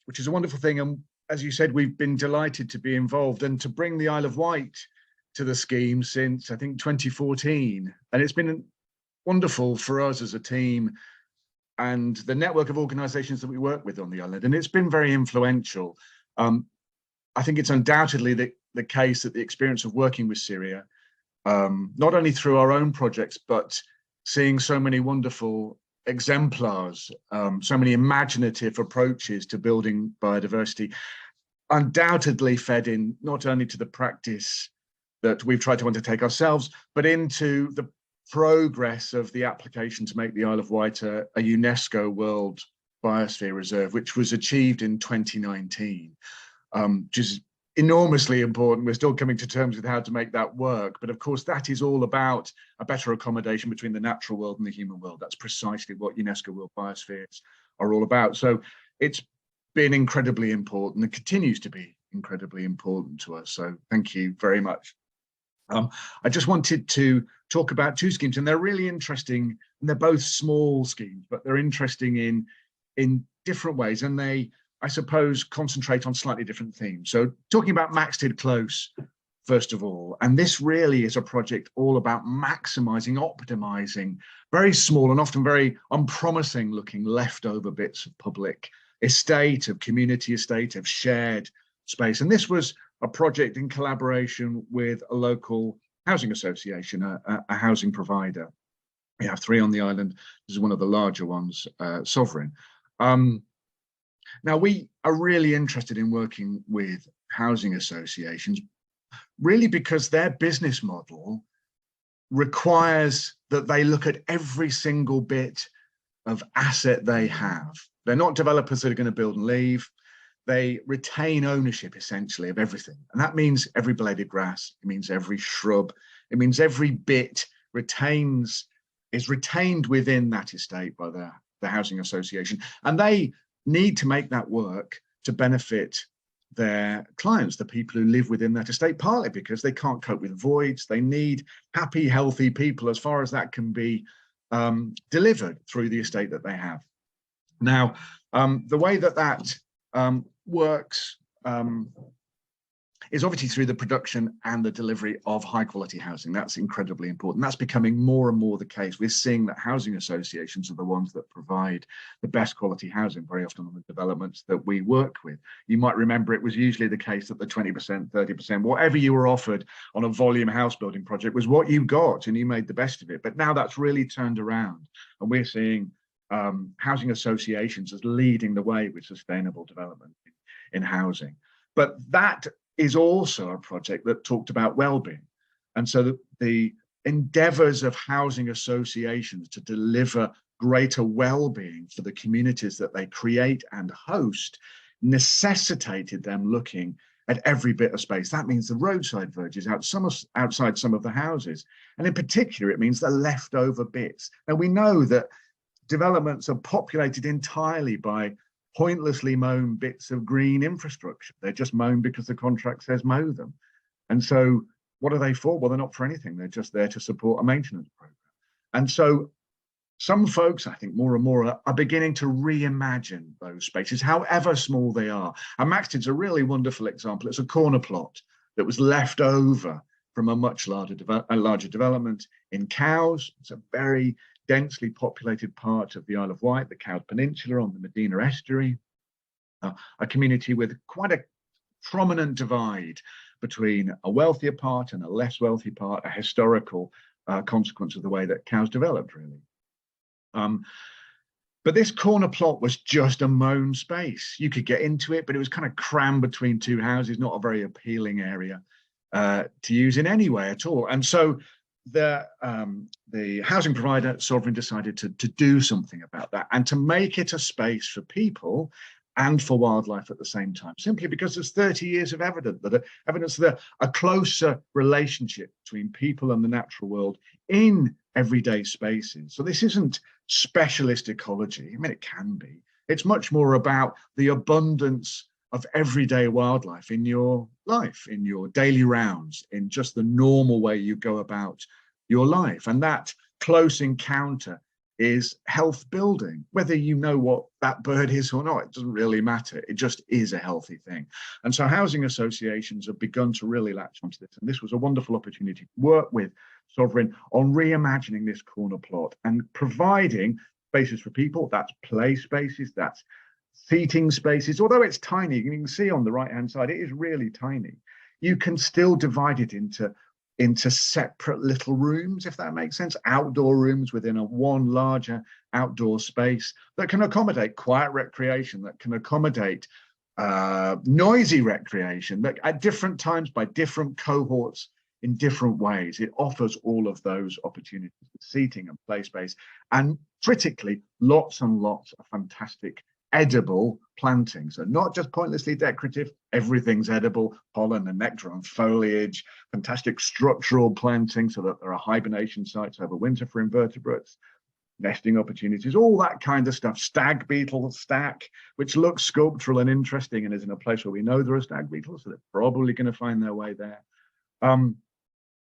which is a wonderful thing. And as you said, we've been delighted to be involved and to bring the Isle of Wight to the scheme since, I think, 2014. And it's been wonderful for us as a team and the network of organisations that we work with on the island. And it's been very influential. I think it's undoubtedly the case that the experience of working with Syria, not only through our own projects, but seeing so many wonderful exemplars, so many imaginative approaches to building biodiversity, undoubtedly fed in not only to the practice that we've tried to undertake ourselves, but into the progress of the application to make the Isle of Wight a UNESCO World Biosphere Reserve, which was achieved in 2019, which is enormously important. We're still coming to terms with how to make that work. But of course, that is all about a better accommodation between the natural world and the human world. That's precisely what UNESCO World Biospheres are all about. So it's been incredibly important and continues to be incredibly important to us. So thank you very much. I just wanted to talk about two schemes, and they're really interesting, and they're both small schemes, but they're interesting in different ways, and they I suppose, concentrate on slightly different themes. So talking about Maxted Close, first of all, and this really is a project all about maximizing, optimizing very small and often very unpromising looking leftover bits of public estate, of community estate, of shared space. And this was a project in collaboration with a local housing association, a housing provider. We have 3 on the island. This is one of the larger ones, Sovereign. Now, we are really interested in working with housing associations, really because their business model requires that they look at every single bit of asset they have. They're not developers that are going to build and leave. They retain ownership, essentially, of everything. And that means every blade of grass. It means every shrub. It means every bit is retained within that estate by the housing association. And they need to make that work to benefit their clients, the people who live within that estate, partly because they can't cope with voids. They need happy, healthy people as far as that can be delivered through the estate that they have. Now, the way that works is obviously through the production and the delivery of high quality housing. That's incredibly important. That's becoming more and more the case. We're seeing that housing associations are the ones that provide the best quality housing very often on the developments that we work with. You might remember it was usually the case that the 20%, 30%, whatever you were offered on a volume house building project was what you got and you made the best of it. But now that's really turned around and we're seeing housing associations as leading the way with sustainable development in housing. But that is also a project that talked about well-being. And so the endeavors of housing associations to deliver greater well-being for the communities that they create and host necessitated them looking at every bit of space. That means the roadside verges outside some of the houses. And in particular, it means the leftover bits. And we know that developments are populated entirely by pointlessly mown bits of green infrastructure. They're just mown because the contract says mow them. And so what are they for? Well, they're not for anything. They're just there to support a maintenance program. And so some folks, I think more and more, are beginning to reimagine those spaces, however small they are. And Maxted's a really wonderful example. It's a corner plot that was left over from a much larger development in Cowes. It's a very densely populated part of the Isle of Wight, the Cowes Peninsula on the Medina Estuary, a community with quite a prominent divide between a wealthier part and a less wealthy part, a historical consequence of the way that Cowes developed, really. But this corner plot was just a mown space. You could get into it, but it was kind of crammed between 2 houses, not a very appealing area to use in any way at all. And so the housing provider, Sovereign, decided to do something about that and to make it a space for people and for wildlife at the same time, simply because there's 30 years of evidence that a closer relationship between people and the natural world in everyday spaces. So this isn't specialist ecology. I mean, it can be. It's much more about the abundance of everyday wildlife in your life, in your daily rounds, in just the normal way you go about your life. And that close encounter is health building. Whether you know what that bird is or not, it doesn't really matter. It just is a healthy thing. And so housing associations have begun to really latch onto this. And this was a wonderful opportunity to work with Sovereign on reimagining this corner plot and providing spaces for people. That's play spaces, that's seating spaces. Although it's tiny, you can see on the right hand side, it is really tiny. You can still divide it into separate little rooms, if that makes sense, outdoor rooms within one larger outdoor space that can accommodate quiet recreation, that can accommodate noisy recreation, that at different times by different cohorts in different ways. It offers all of those opportunities for seating and play space, and critically, lots and lots of fantastic edible planting. So not just pointlessly decorative, everything's edible, pollen and nectar and foliage, fantastic structural planting so that there are hibernation sites over winter for invertebrates, nesting opportunities, all that kind of stuff. Stag beetle stack, which looks sculptural and interesting and is in a place where we know there are stag beetles, so they're probably going to find their way there.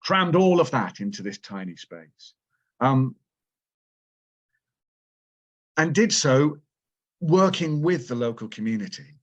Crammed all of that into this tiny space. And did so working with the local community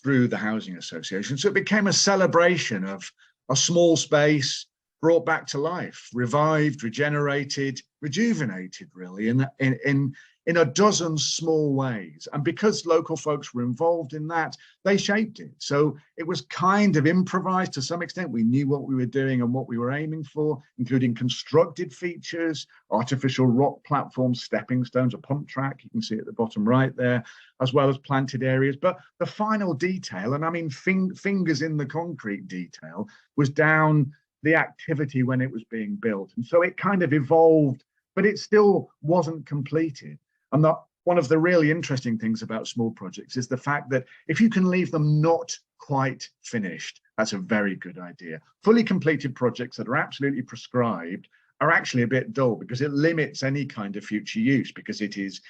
through the housing association. So it became a celebration of a small space brought back to life, revived, regenerated, rejuvenated, really, in a dozen small ways. And because local folks were involved in that, they shaped it. So it was kind of improvised to some extent. We knew what we were doing and what we were aiming for, including constructed features, artificial rock platforms, stepping stones, a pump track, you can see at the bottom right there, as well as planted areas. But the final detail, and I mean fingers in the concrete detail, was down the activity when it was being built. And so it kind of evolved, but it still wasn't completed. And one of the really interesting things about small projects is the fact that if you can leave them not quite finished, that's a very good idea. Fully completed projects that are absolutely prescribed are actually a bit dull because it limits any kind of future use, because it is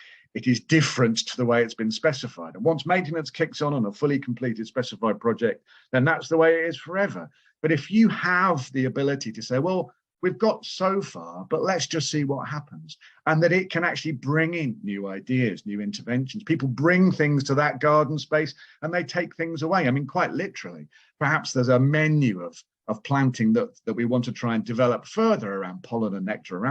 different to the way it's been specified. And once maintenance kicks on a fully completed specified project, then that's the way it is forever. But if you have the ability to say, well, we've got so far, but let's just see what happens, and that it can actually bring in new ideas, new interventions. People bring things to that garden space and they take things away. I mean, quite literally, perhaps there's a menu of planting that we want to try and develop further around pollen and nectar,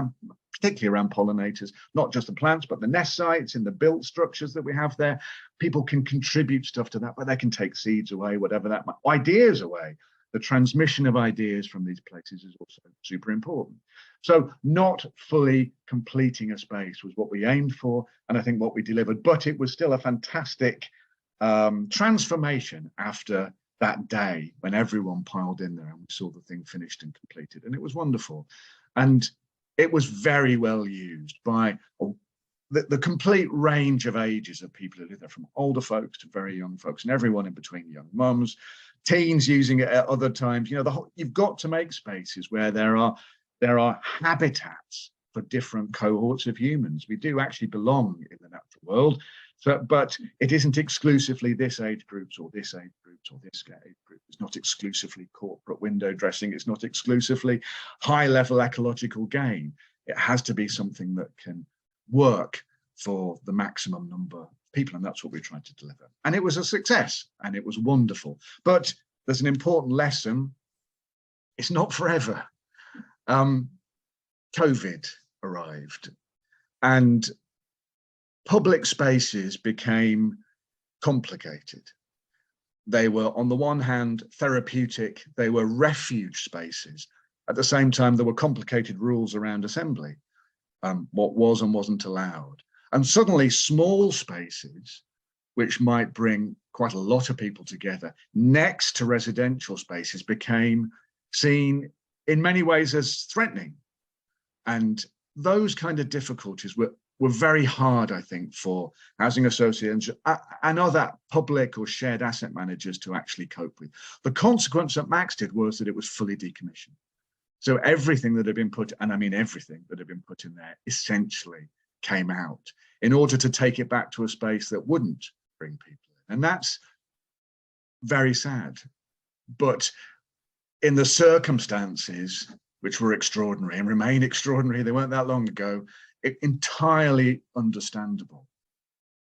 particularly around pollinators, not just the plants, but the nest sites and the built structures that we have there. People can contribute stuff to that, but they can take seeds away, whatever that might, ideas away. The transmission of ideas from these places is also super important. So not fully completing a space was what we aimed for, and I think what we delivered, but it was still a fantastic transformation after that day when everyone piled in there and we saw the thing finished and completed, and it was wonderful. And it was very well used by the complete range of ages of people who live there, from older folks to very young folks and everyone in between, young mums, teens using it at other times. You know, you've got to make spaces where there are habitats for different cohorts of humans. We do actually belong in the natural world, but it isn't exclusively this age groups or this age groups or this age group. It's not exclusively corporate window dressing. It's not exclusively high-level ecological gain. It has to be something that can work for the maximum number of people, and that's what we tried to deliver. And it was a success, and it was wonderful. But there's an important lesson. It's not forever. COVID arrived, and public spaces became complicated. They were, on the one hand, therapeutic. They were refuge spaces. At the same time, there were complicated rules around assembly. What was and wasn't allowed. And suddenly small spaces, which might bring quite a lot of people together next to residential spaces, became seen in many ways as threatening. And those kind of difficulties were very hard, I think, for housing associations and other public or shared asset managers to actually cope with. The consequence at Maxted was that it was fully decommissioned. So everything that had been put, and I mean everything that had been put in there, essentially came out in order to take it back to a space that wouldn't bring people in. And that's very sad. But in the circumstances, which were extraordinary and remain extraordinary, they weren't that long ago, entirely understandable.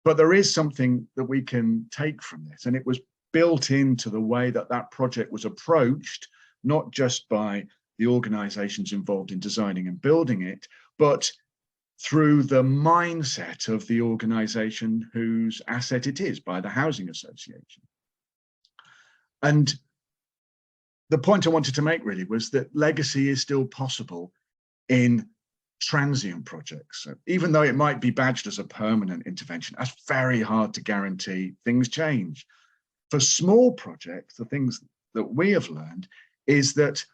But there is something that we can take from this, and it was built into the way that that project was approached, not just by the organizations involved in designing and building it, but through the mindset of the organization whose asset it is, by the housing association. And the point I wanted to make really was that legacy is still possible in transient projects. So even though it might be badged as a permanent intervention, that's very hard to guarantee. Things change. For small projects, the things that we have learned is that,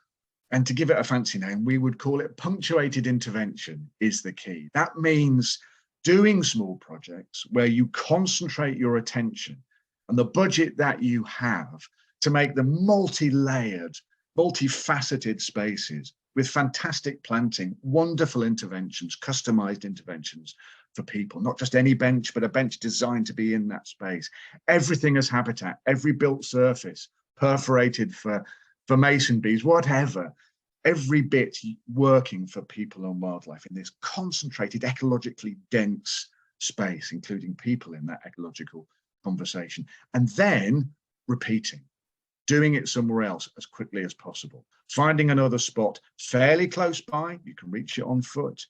and to give it a fancy name, we would call it punctuated intervention is the key. That means doing small projects where you concentrate your attention and the budget that you have to make them multi-layered, multifaceted spaces with fantastic planting, wonderful interventions, customized interventions for people, not just any bench, but a bench designed to be in that space. Everything as habitat, every built surface, perforated for mason bees, whatever, every bit working for people and wildlife in this concentrated, ecologically dense space, including people in that ecological conversation, and then repeating, doing it somewhere else as quickly as possible, finding another spot fairly close by, you can reach it on foot,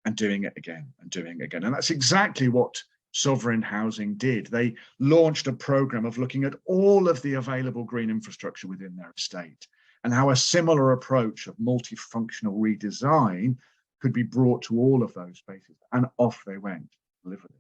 and doing it again and doing it again. And that's exactly what Sovereign Housing did. They launched a program of looking at all of the available green infrastructure within their estate and how a similar approach of multifunctional redesign could be brought to all of those spaces. And off they went, delivered it.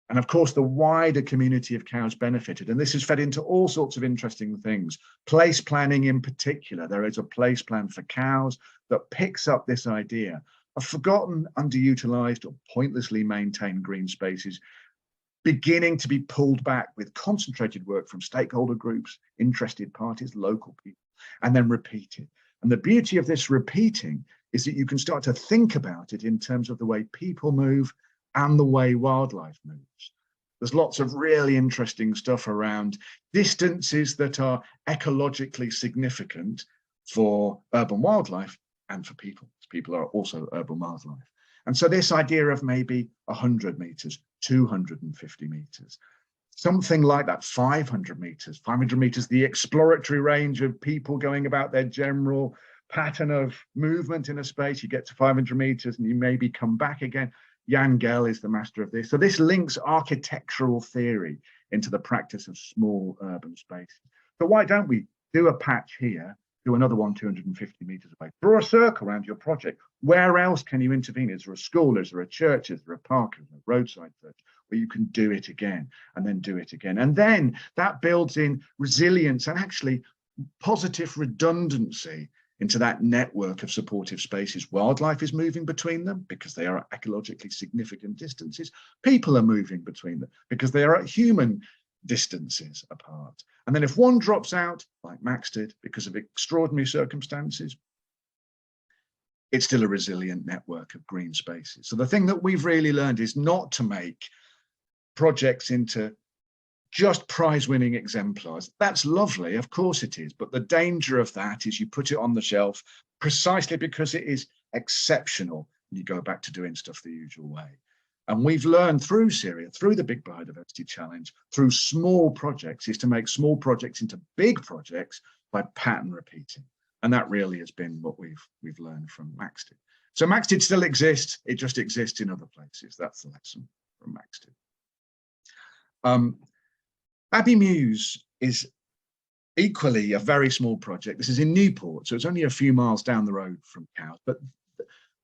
And of course, the wider community of cows benefited. And this is fed into all sorts of interesting things. Place planning in particular. There is a place plan for cows that picks up this idea of forgotten, underutilized, or pointlessly maintained green spaces beginning to be pulled back with concentrated work from stakeholder groups, interested parties, local people, and then repeated. And the beauty of this repeating is that you can start to think about it in terms of the way people move and the way wildlife moves. There's lots of really interesting stuff around distances that are ecologically significant for urban wildlife and for people. People are also urban wildlife. And so this idea of maybe 100 meters, 250 meters, something like that, 500 meters, the exploratory range of people going about their general pattern of movement in a space. You get to 500 meters and you maybe come back again. Jan Gehl is the master of this. So this links architectural theory into the practice of small urban spaces. So why don't we do a patch here, do another one 250 meters away, draw a circle around your project. Where else can you intervene? Is there a school? Is there a church? Is there a park? Is there a roadside church where you can do it again and then do it again? And then that builds in resilience and actually positive redundancy into that network of supportive spaces. Wildlife is moving between them because they are at ecologically significant distances. People are moving between them because they are at human distances apart. And then if one drops out, like Maxted, because of extraordinary circumstances, it's still a resilient network of green spaces. So the thing that we've really learned is not to make projects into just prize-winning exemplars. That's lovely, of course it is, but the danger of that is you put it on the shelf precisely because it is exceptional and you go back to doing stuff the usual way. And we've learned through Syria, through the Big Biodiversity Challenge, through small projects, is to make small projects into big projects by pattern repeating. And that really has been what we've learned from Maxted. So Maxted still exists, it just exists in other places. That's the lesson from Maxted. Abbey Mews is equally a very small project. This is in Newport, so it's only a few miles down the road from Cowes. But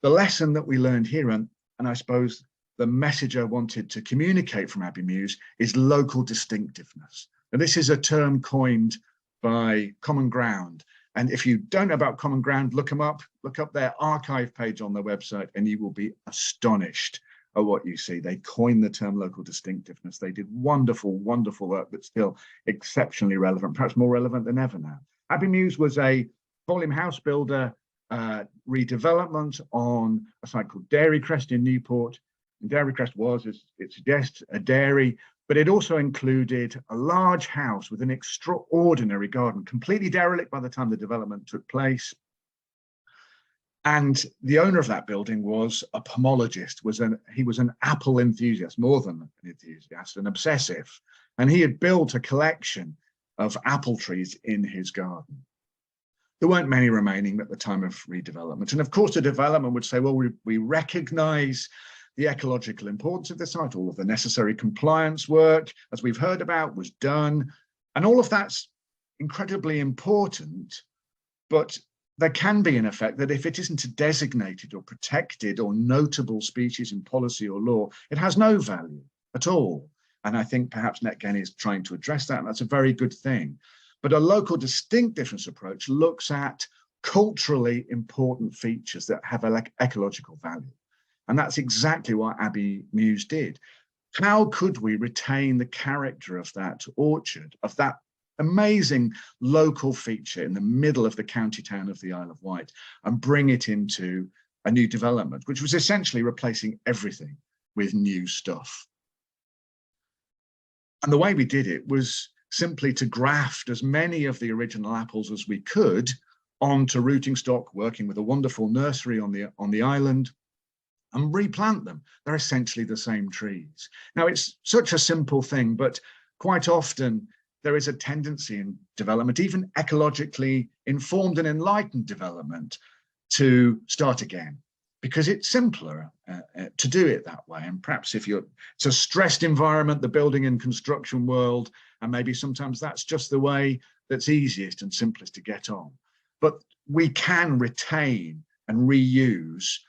the lesson that we learned here, and I suppose the message I wanted to communicate from Abbey Mews, is local distinctiveness. And this is a term coined by Common Ground. And if you don't know about Common Ground, look them up, look up their archive page on their website, and you will be astonished at what you see. They coined the term local distinctiveness. They did wonderful, wonderful work that's still exceptionally relevant, perhaps more relevant than ever now. Abbey Mews was a volume house builder redevelopment on a site called Dairycrest in Newport. And Dairycrest was, as it suggests, a dairy, but it also included a large house with an extraordinary garden, completely derelict by the time the development took place. And the owner of that building was a pomologist, he was an apple enthusiast, more than an enthusiast, an obsessive. And he had built a collection of apple trees in his garden. There weren't many remaining at the time of redevelopment. And of course, the development would say, well, we recognize the ecological importance of the site, all of the necessary compliance work, as we've heard about, was done. And all of that's incredibly important, but there can be an effect that if it isn't a designated or protected or notable species in policy or law, it has no value at all. And I think perhaps Net Gain is trying to address that, and that's a very good thing. But a local distinctiveness approach looks at culturally important features that have ecological value. And that's exactly what Abbey Mews did. How could we retain the character of that orchard, of that amazing local feature in the middle of the county town of the Isle of Wight, and bring it into a new development, which was essentially replacing everything with new stuff? And the way we did it was simply to graft as many of the original apples as we could onto rooting stock, working with a wonderful nursery on the island, and replant them. They're essentially the same trees. Now, it's such a simple thing, but quite often there is a tendency in development, even ecologically informed and enlightened development, to start again, because it's simpler to do it that way. And perhaps if it's a stressed environment, the building and construction world, and maybe sometimes that's just the way that's easiest and simplest to get on. But we can retain and reuse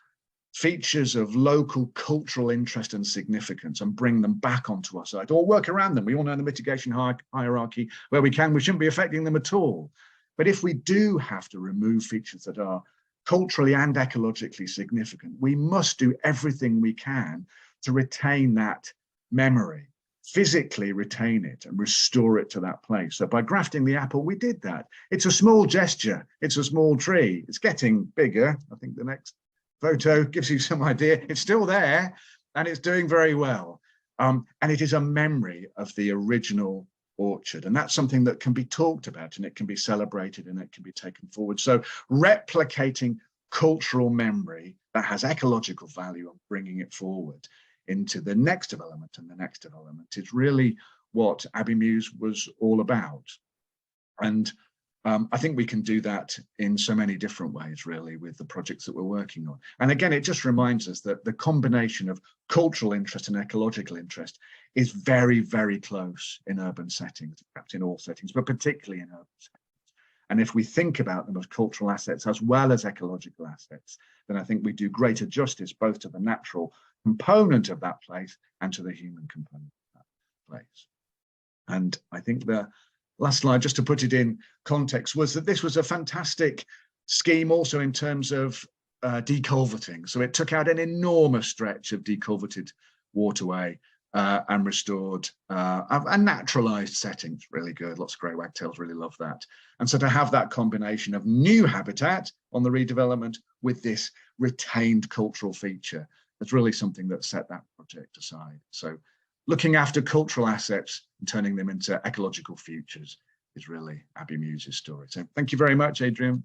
features of local cultural interest and significance and bring them back onto our site, or work around them. We all know the mitigation hierarchy, where we shouldn't be affecting them at all. But if we do have to remove features that are culturally and ecologically significant, we must do everything we can to retain that memory, physically retain it and restore it to that place. So by grafting the apple, we did that. It's a small gesture. It's a small tree. It's getting bigger. I think the next photo gives you some idea. It's still there and it's doing very well. And it is a memory of the original orchard. And that's something that can be talked about, and it can be celebrated, and it can be taken forward. So replicating cultural memory that has ecological value and bringing it forward into the next development and the next development is really what Abbey Mews was all about. And I think we can do that in so many different ways, really, with the projects that we're working on. And again, it just reminds us that the combination of cultural interest and ecological interest is very, very close in urban settings, perhaps in all settings, but particularly in urban settings. And if we think about them as cultural assets as well as ecological assets, then I think we do greater justice both to the natural component of that place and to the human component of that place. And I think the last slide, just to put it in context, was that this was a fantastic scheme also in terms of deculverting. So it took out an enormous stretch of deculverted waterway and restored and naturalized settings. Really good. Lots of grey wagtails really love that. And so to have that combination of new habitat on the redevelopment with this retained cultural feature, that's really something that set that project aside. So looking after cultural assets and turning them into ecological futures is really Abbey Mews' story. So thank you very much, Adrian.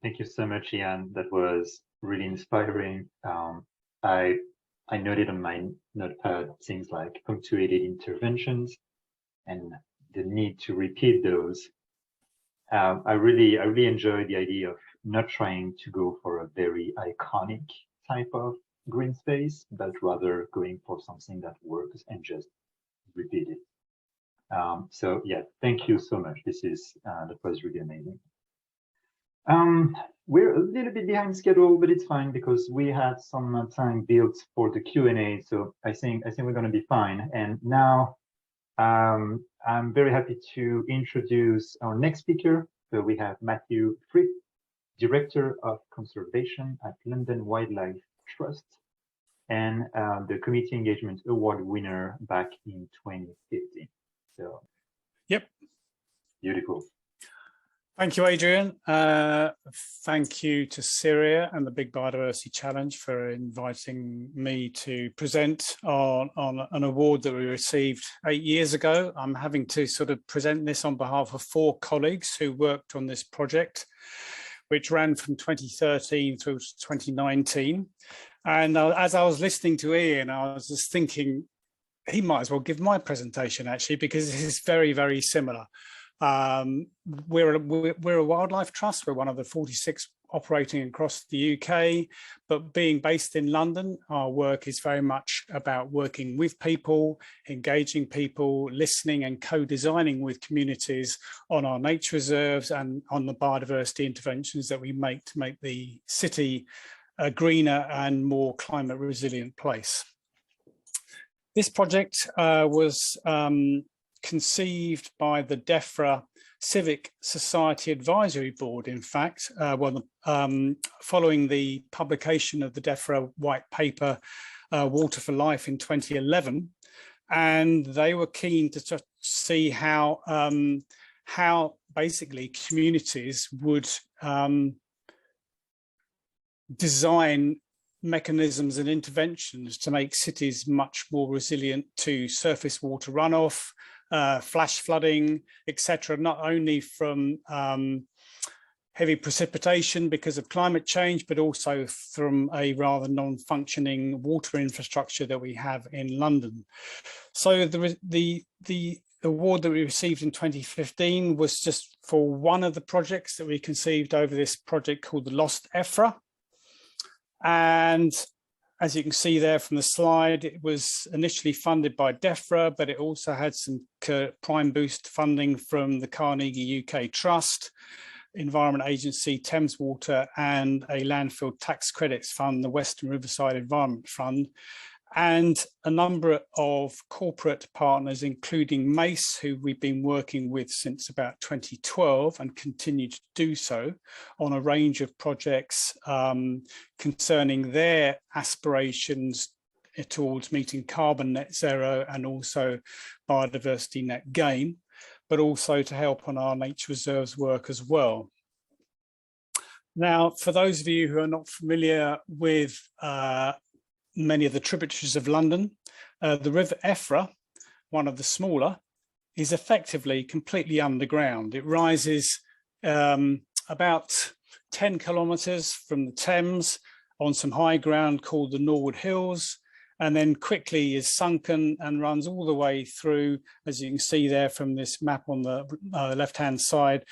Thank you so much, Ian. That was really inspiring. I noted on my notepad things like punctuated interventions and the need to repeat those. I really enjoy the idea of not trying to go for a very iconic type of green space, but rather going for something that works and just repeat it. So yeah, thank you so much. That was really amazing. We're a little bit behind schedule, but it's fine because we had some time built for the Q&A. So I think we're going to be fine. And now I'm very happy to introduce our next speaker. So we have Matthew Frith, Director of Conservation at London Wildlife Trust, and the Community Engagement Award winner back in 2015. So, yep, beautiful. Thank you, Adrian. Thank you to Syria and the Big Biodiversity Challenge for inviting me to present on an award that we received 8 years ago. I'm having to sort of present this on behalf of 4 colleagues who worked on this project, which ran from 2013 through to 2019. And as I was listening to Ian, I was just thinking, he might as well give my presentation, actually, because it is very, very similar. We're a wildlife trust. We're one of the 46 operating across the UK, but being based in London, our work is very much about working with people, engaging people, listening and co-designing with communities on our nature reserves and on the biodiversity interventions that we make to make the city a greener and more climate resilient place. This project was conceived by the DEFRA Civic Society Advisory Board, in fact, following the publication of the DEFRA white paper, Water for Life, in 2011. And they were keen to see how basically communities would design mechanisms and interventions to make cities much more resilient to surface water runoff, flash flooding, etc., not only from heavy precipitation because of climate change, but also from a rather non-functioning water infrastructure that we have in London. So the award that we received in 2015 was just for one of the projects that we conceived over this project called the Lost EFRA. And as you can see there from the slide, it was initially funded by DEFRA, but it also had some prime boost funding from the Carnegie UK Trust, Environment Agency, Thames Water, and a landfill tax credits fund, the Western Riverside Environment Fund, and a number of corporate partners, including Mace, who we've been working with since about 2012 and continue to do so on a range of projects concerning their aspirations towards meeting carbon net zero and also biodiversity net gain, but also to help on our nature reserves work as well. Now, for those of you who are not familiar with many of the tributaries of London, the River Effra, one of the smaller, is effectively completely underground. It rises about 10 kilometres from the Thames on some high ground called the Norwood Hills, and then quickly is sunken and runs all the way through, as you can see there from this map on the left-hand side,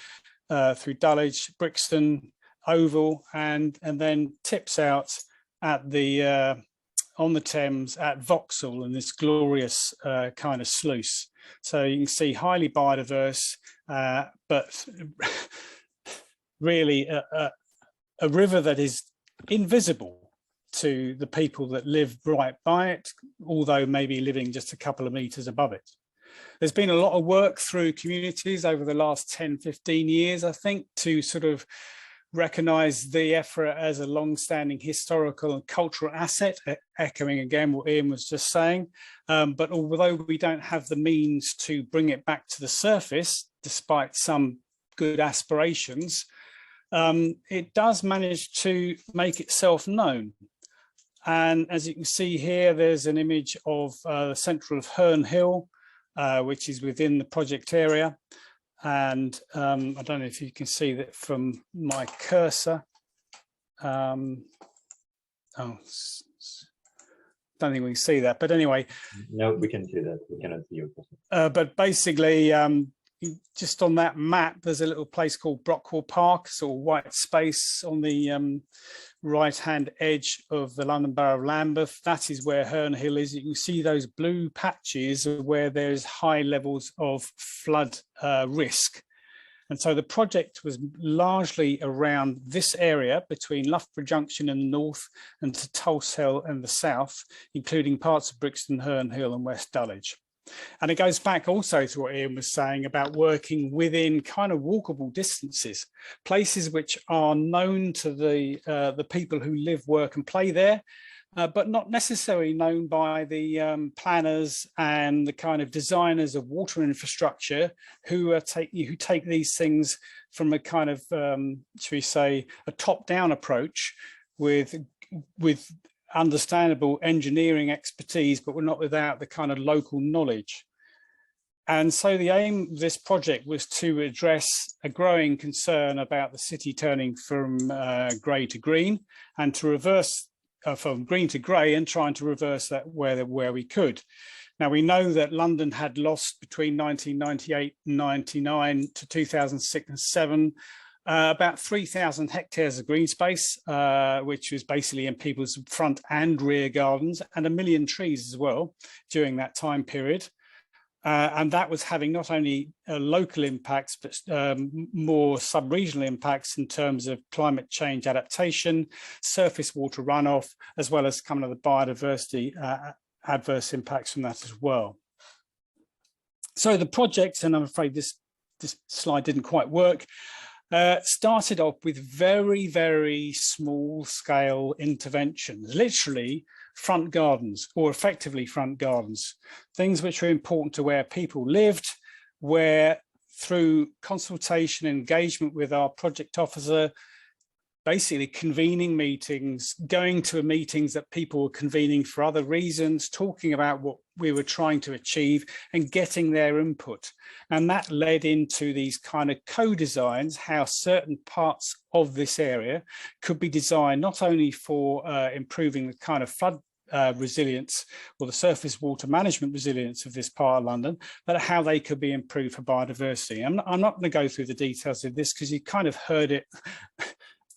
through Dulwich, Brixton, Oval, and then tips out at the on the Thames at Vauxhall in this glorious kind of sluice. So you can see highly biodiverse, but really a river that is invisible to the people that live right by it, although maybe living just a couple of meters above it. There's been a lot of work through communities over the last 10, 15 years, I think, to sort of recognise the Effra as a long-standing historical and cultural asset, echoing again what Ian was just saying. But although we don't have the means to bring it back to the surface, despite some good aspirations, it does manage to make itself known. And as you can see here, there's an image of the central of Herne Hill, which is within the project area. And I don't know if you can see that from my cursor. Don't think we can see that, but anyway. No, we can see that. We cannot see your cursor. But basically, just on that map, there's a little place called Brockwell Park, sort of white space on the right-hand edge of the London Borough of Lambeth. That is where Herne Hill is. You can see those blue patches where there's high levels of flood risk. And so the project was largely around this area between Loughborough Junction in the north and to Tulse Hill in the south, including parts of Brixton, Herne Hill and West Dulwich. And it goes back also to what Ian was saying about working within kind of walkable distances, places which are known to the people who live, work and play there, but not necessarily known by the planners and the kind of designers of water infrastructure who take these things from a kind of, should we say, a top-down approach with understandable engineering expertise, but we're not without the kind of local knowledge. And so the aim of this project was to address a growing concern about the city turning from grey to green, and to reverse from green to grey, and trying to reverse that where we could. Now, we know that London had lost between 1998 and 99 to 2006 and 7 about 3,000 hectares of green space, which was basically in people's front and rear gardens, and 1 million trees as well during that time period. And that was having not only local impacts, but more sub-regional impacts in terms of climate change adaptation, surface water runoff, as well as kind of the biodiversity adverse impacts from that as well. So the project, and I'm afraid this slide didn't quite work, started off with very, very small scale interventions, literally front gardens, or effectively front gardens, things which are important to where people lived, where through consultation, engagement with our project officer, basically convening meetings, going to meetings that people were convening for other reasons, talking about what we were trying to achieve and getting their input. And that led into these kind of co-designs, how certain parts of this area could be designed not only for improving the kind of flood resilience or the surface water management resilience of this part of London, but how they could be improved for biodiversity. I'm not going to go through the details of this because you kind of heard it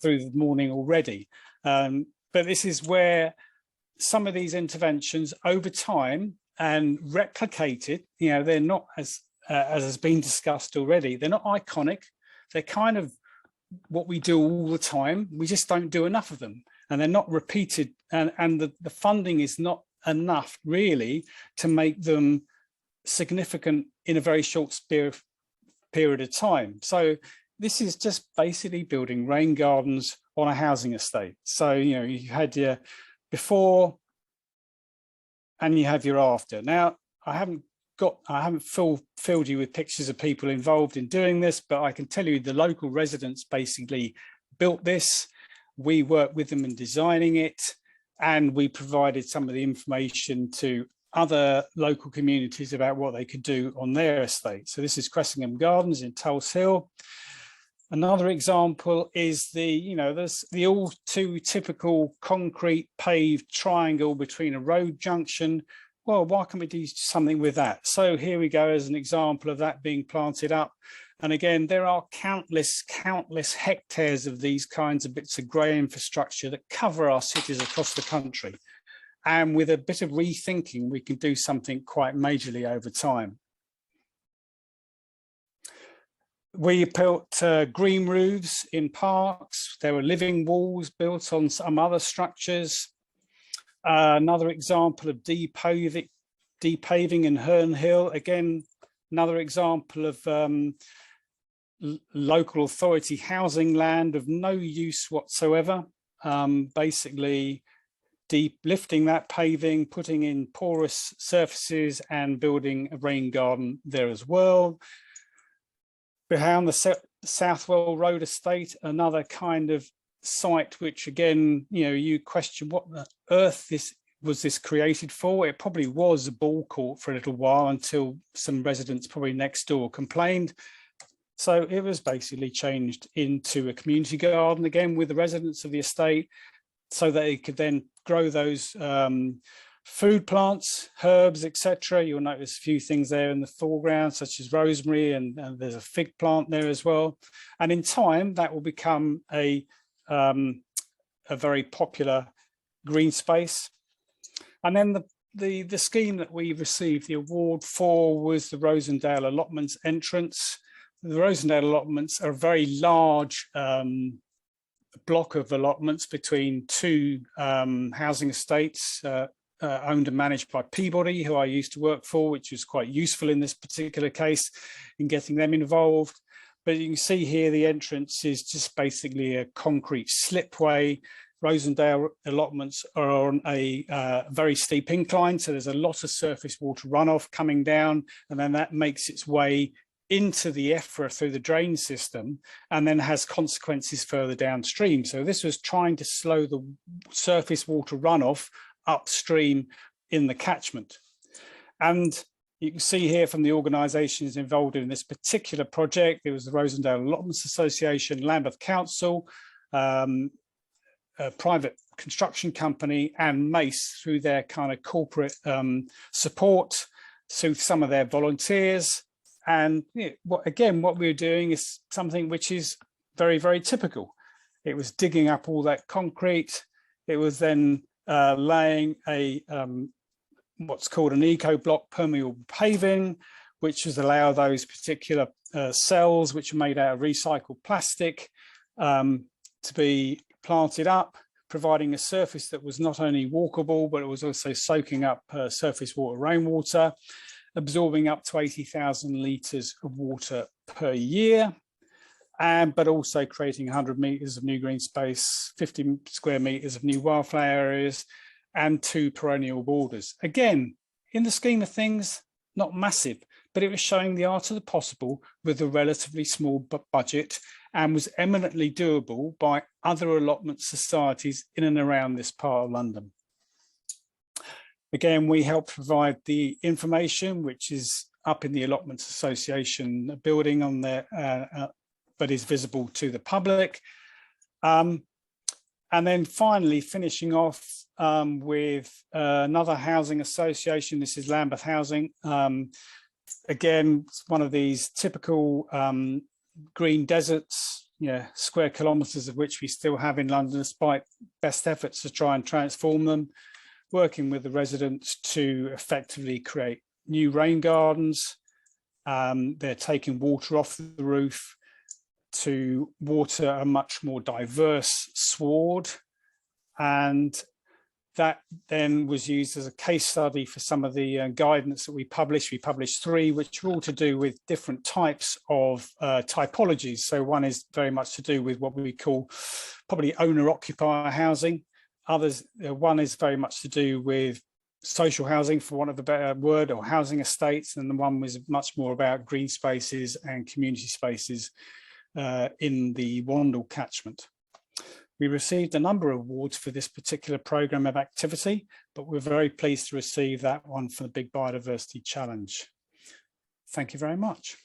through the morning already. But this is where some of these interventions over time and replicated, you know, they're not, as has been discussed already, they're not iconic. They're kind of what we do all the time. We just don't do enough of them, and they're not repeated, and the funding is not enough really to make them significant in a very short period of time. So this is just basically building rain gardens on a housing estate. So, you know, you had your before and you have your after. Now, I haven't filled you with pictures of people involved in doing this, but I can tell you the local residents basically built this. We worked with them in designing it, and we provided some of the information to other local communities about what they could do on their estate. So this is Cressingham Gardens in Tulse Hill. Another example is there's the all too typical concrete paved triangle between a road junction. Well, why can't we do something with that? So here we go as an example of that being planted up. And again, there are countless hectares of these kinds of bits of grey infrastructure that cover our cities across the country. And with a bit of rethinking, we can do something quite majorly over time. We built green roofs in parks. There were living walls built on some other structures. Another example of depaving in Herne Hill. Again, another example of local authority housing land of no use whatsoever. Basically, lifting that paving, putting in porous surfaces and building a rain garden there as well. Behind the Southwell Road estate, another kind of site which, again, you know, you question what the earth was this created for. It probably was a ball court for a little while until some residents probably next door complained. So it was basically changed into a community garden, again with the residents of the estate, so that they could then grow those food plants, herbs, etc. You'll notice a few things there in the foreground, such as rosemary, and there's a fig plant there as well. And in time, that will become a very popular green space. And then the scheme that we received the award for was the Rosendale Allotments entrance. The Rosendale Allotments are a very large block of allotments between two housing estates owned and managed by Peabody, who I used to work for, which was quite useful in this particular case in getting them involved. But you can see here the entrance is just basically a concrete slipway. Rosendale allotments are on a very steep incline, so there's a lot of surface water runoff coming down, and then that makes its way into the EFRA through the drain system, and then has consequences further downstream. So this was trying to slow the surface water runoff upstream in the catchment. And you can see here from the organisations involved in this particular project, there was the Rosendale Allotments Association, Lambeth Council, a private construction company, and Mace through their kind of corporate support, through some of their volunteers. And what we're doing is something which is very, very typical. It was digging up all that concrete. It was then laying a what's called an eco-block permeable paving, which has allowed those particular cells, which are made out of recycled plastic, to be planted up, providing a surface that was not only walkable, but it was also soaking up surface water, rainwater, absorbing up to 80,000 litres of water per year, but also creating 100 metres of new green space, 50 square metres of new wildflower areas, and 2 perennial borders. Again, in the scheme of things, not massive, but it was showing the art of the possible with a relatively small budget and was eminently doable by other allotment societies in and around this part of London. Again, we help provide the information, which is up in the Allotments Association building on there, but is visible to the public. And then finally, finishing off with another housing association. This is Lambeth Housing. Again, it's one of these typical green deserts, square kilometres of which we still have in London, despite best efforts to try and transform them, working with the residents to effectively create new rain gardens. They're taking water off the roof to water a much more diverse sward, and that then was used as a case study for some of the guidance that we published. We published 3, which are all to do with different types of typologies. So one is very much to do with what we call probably owner-occupier housing. Others, one is very much to do with social housing, for want of a better word, or housing estates, and the one was much more about green spaces and community spaces in the Wandle catchment. We received a number of awards for this particular programme of activity, but we're very pleased to receive that one for the Big Biodiversity Challenge. Thank you very much.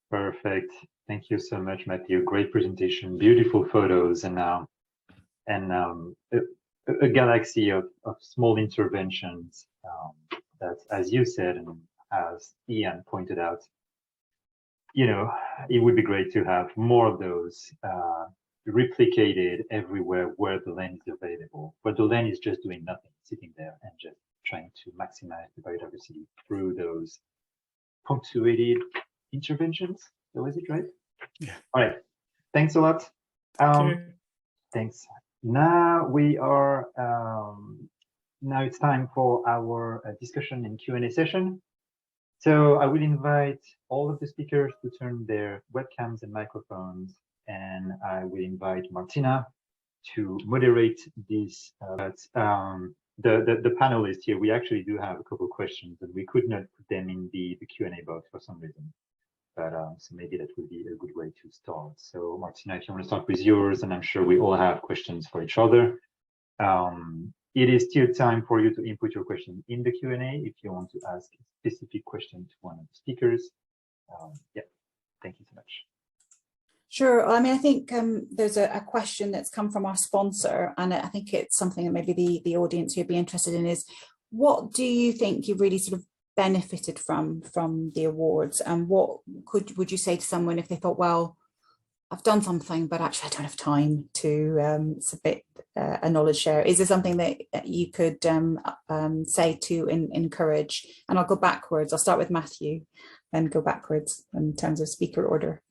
Perfect. Thank you so much, Matthew. Great presentation, beautiful photos, and a galaxy of small interventions that, as you said, and as Ian pointed out, it would be great to have more of those replicated everywhere where the land is available, where the land is just doing nothing, sitting there and just trying to maximize the biodiversity through those punctuated interventions. So is it right? Yeah. All right. Thanks a lot. Thanks. Now we are. Now it's time for our discussion and Q&A session. So I will invite all of the speakers to turn their webcams and microphones, and I will invite Martina to moderate this. The panelists here, we actually do have a couple of questions, and we could not put them in the Q&A box for some reason. But so maybe that would be a good way to start. So Martina, if you want to start with yours, and I'm sure we all have questions for each other. It is still time for you to input your question in the Q&A if you want to ask a specific question to one of the speakers. Yeah, thank you so much. Sure. I mean, I think there's a question that's come from our sponsor, and I think it's something that maybe the audience would be interested in is, what do you think you really sort of benefited from the awards, and what would you say to someone if they thought, well, I've done something, but actually I don't have time to submit a knowledge share? Is there something that you could say to encourage? And I'll go backwards. I'll start with Matthew and go backwards in terms of speaker order.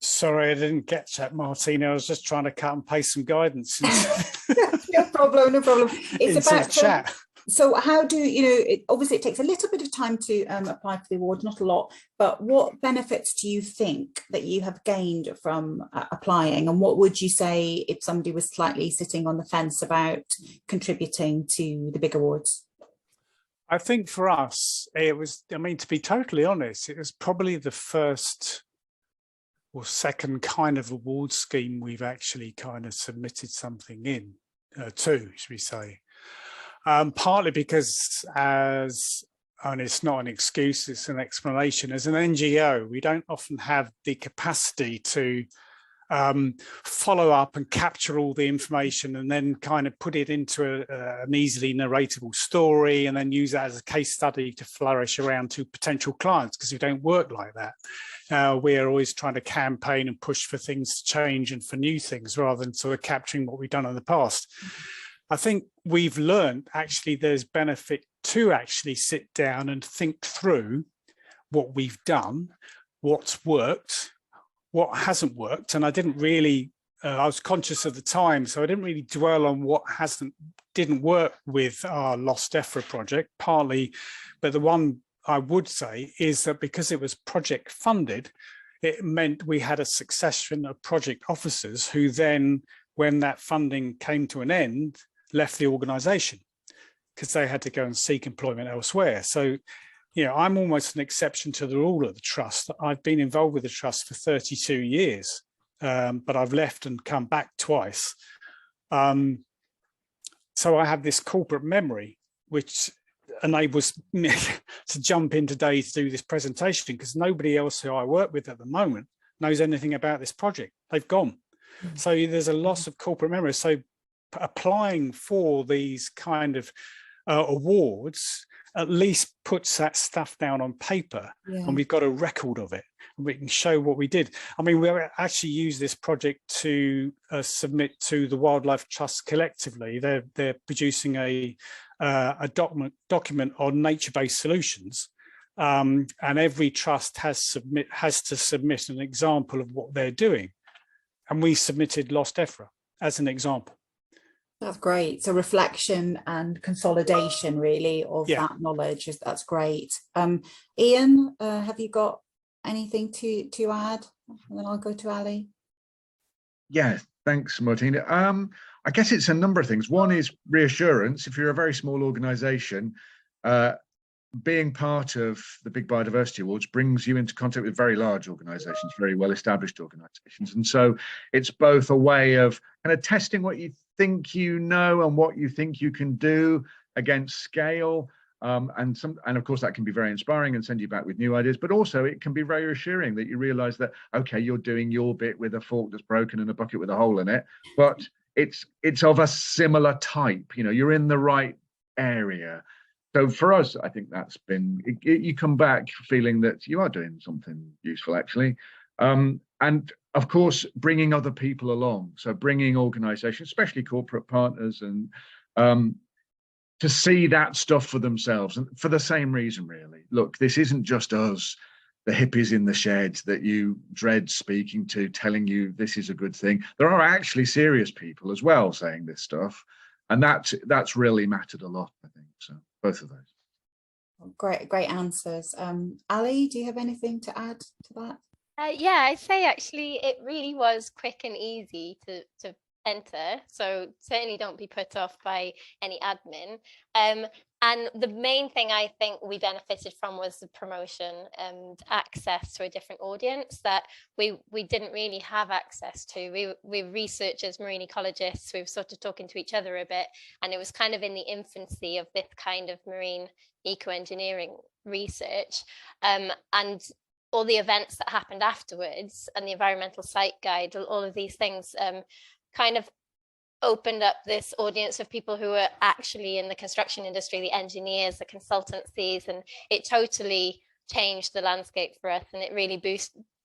Sorry, I didn't get that, Martina. I was just trying to cut and paste some guidance. No problem, no problem. It's about chat. So how do obviously it takes a little bit of time to apply for the award, not a lot, but what benefits do you think that you have gained from applying, and what would you say if somebody was slightly sitting on the fence about contributing to the big awards? I think for us, it was, I mean, to be totally honest, it was probably the first or second kind of award scheme we've actually kind of submitted something in to, should we say. Partly because and it's not an excuse, it's an explanation, as an NGO, we don't often have the capacity to follow up and capture all the information and then kind of put it into an easily narratable story and then use that as a case study to flourish around to potential clients, because we don't work like that. We are always trying to campaign and push for things to change and for new things rather than sort of capturing what we've done in the past. I think we've learned actually there's benefit to actually sit down and think through what we've done, what's worked, what hasn't worked. And I didn't really, I was conscious of the time, so I didn't really dwell on what didn't work with our Lost EFRA project, partly, but the one I would say is that because it was project funded, it meant we had a succession of project officers who then, when that funding came to an end, left the organisation because they had to go and seek employment elsewhere. So you know, I'm almost an exception to the rule at the trust. I've been involved with the trust for 32 years, but I've left and come back twice. So I have this corporate memory, which enables me to jump in today to do this presentation, because nobody else who I work with at the moment knows anything about this project. They've gone. So there's a loss of corporate memory. So applying for these kind of awards at least puts that stuff down on paper, and we've got a record of it. We can show what we did. I mean, we actually use this project to submit to the Wildlife Trust collectively. They're producing a document on nature-based solutions, and every trust has to submit an example of what they're doing. And we submitted Lost Ephra as an example. That's great. So reflection and consolidation, really, of that knowledge. That's great. Ian, have you got anything to add? And then I'll go to Ali. Yeah, thanks, Martina. I guess it's a number of things. One is reassurance. If you're a very small organisation, being part of the Big Biodiversity Awards brings you into contact with very large organisations, very well-established organisations. And so it's both a way of kind of testing what you think you know and what you think you can do against scale. And of course that can be very inspiring and send you back with new ideas, but also it can be very reassuring that you realise that, okay, you're doing your bit with a fork that's broken and a bucket with a hole in it, but it's of a similar type. You know, you're in the right area. So for us, I think that's been, you come back feeling that you are doing something useful, actually. And of course, bringing other people along. So bringing organisations, especially corporate partners, and to see that stuff for themselves, and for the same reason, really. Look, this isn't just us, the hippies in the sheds that you dread speaking to, telling you this is a good thing. There are actually serious people as well saying this stuff. And that's really mattered a lot, I think. So both of those. Great answers. Ali, do you have anything to add to that? Yeah, I'd say actually it really was quick and easy to enter. So certainly don't be put off by any admin. And the main thing I think we benefited from was the promotion and access to a different audience that we didn't really have access to. We're researchers, marine ecologists, we were sort of talking to each other a bit, and it was kind of in the infancy of this kind of marine eco-engineering research. And all the events that happened afterwards and the environmental site guide, all of these things kind of opened up this audience of people who are actually in the construction industry, the engineers, the consultancies, and it totally changed the landscape for us, and it really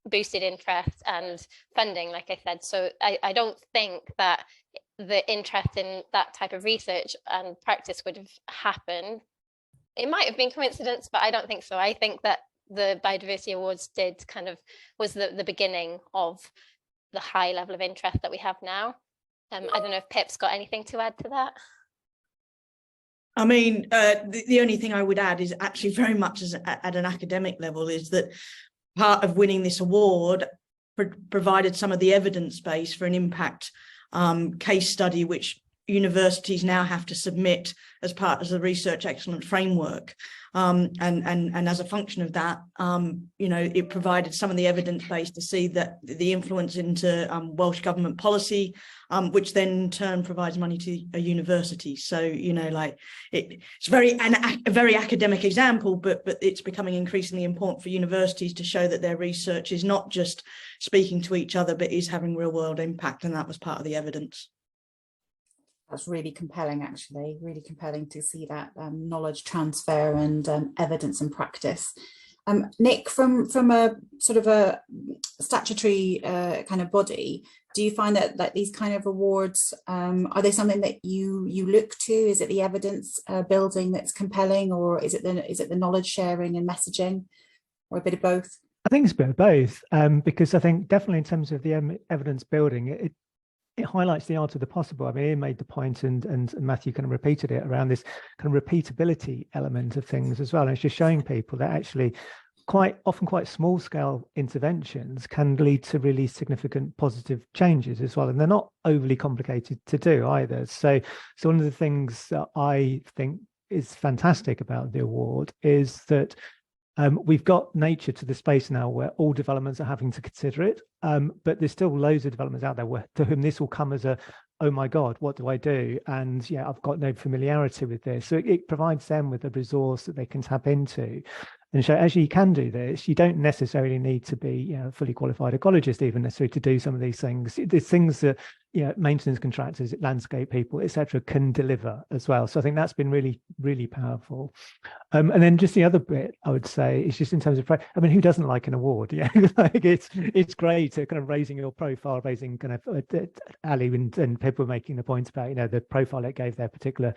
boosted interest and funding, like I said. So I don't think that the interest in that type of research and practice would have happened. It might have been coincidence, but I don't think so. I think that the Biodiversity Awards was the beginning of the high level of interest that we have now. I don't know if Pip's got anything to add to that. I mean, the only thing I would add is actually very much at an academic level is that part of winning this award provided some of the evidence base for an impact case study, which universities now have to submit as part of the Research Excellence Framework. And as a function of that, you know, it provided some of the evidence base to see that the influence into Welsh Government policy, which then in turn provides money to a university. So, you know, like it's a very academic example, but it's becoming increasingly important for universities to show that their research is not just speaking to each other, but is having real world impact. And that was part of the evidence. That's really compelling, actually, really compelling to see that knowledge transfer and evidence and practice. Nick, from a sort of a statutory kind of body, do you find that these kind of awards, are they something that you look to? Is it the evidence building that's compelling, or is it the knowledge sharing and messaging, or a bit of both? I think it's a bit of both, because I think definitely in terms of the evidence building, it highlights the art of the possible. I mean, Ian made the point, and Matthew kind of repeated it around this kind of repeatability element of things as well. And it's just showing people that actually quite small scale interventions can lead to really significant positive changes as well. And they're not overly complicated to do either. So one of the things that I think is fantastic about the award is that we've got nature to the space now where all developments are having to consider it, but there's still loads of developments out there to whom this will come as a, oh my God, what do I do? And yeah, I've got no familiarity with this. So it provides them with a resource that they can tap into. And so actually you can do this. You don't necessarily need to be a fully qualified ecologist even necessarily to do some of these things. There's things that maintenance contractors, landscape people, etc., can deliver as well. So I think that's been really, really powerful. And then just the other bit I would say is just in terms of, I mean, who doesn't like an award? Yeah, like it's great to kind of raising your profile, raising kind of Ali and people making the point about the profile it gave their particular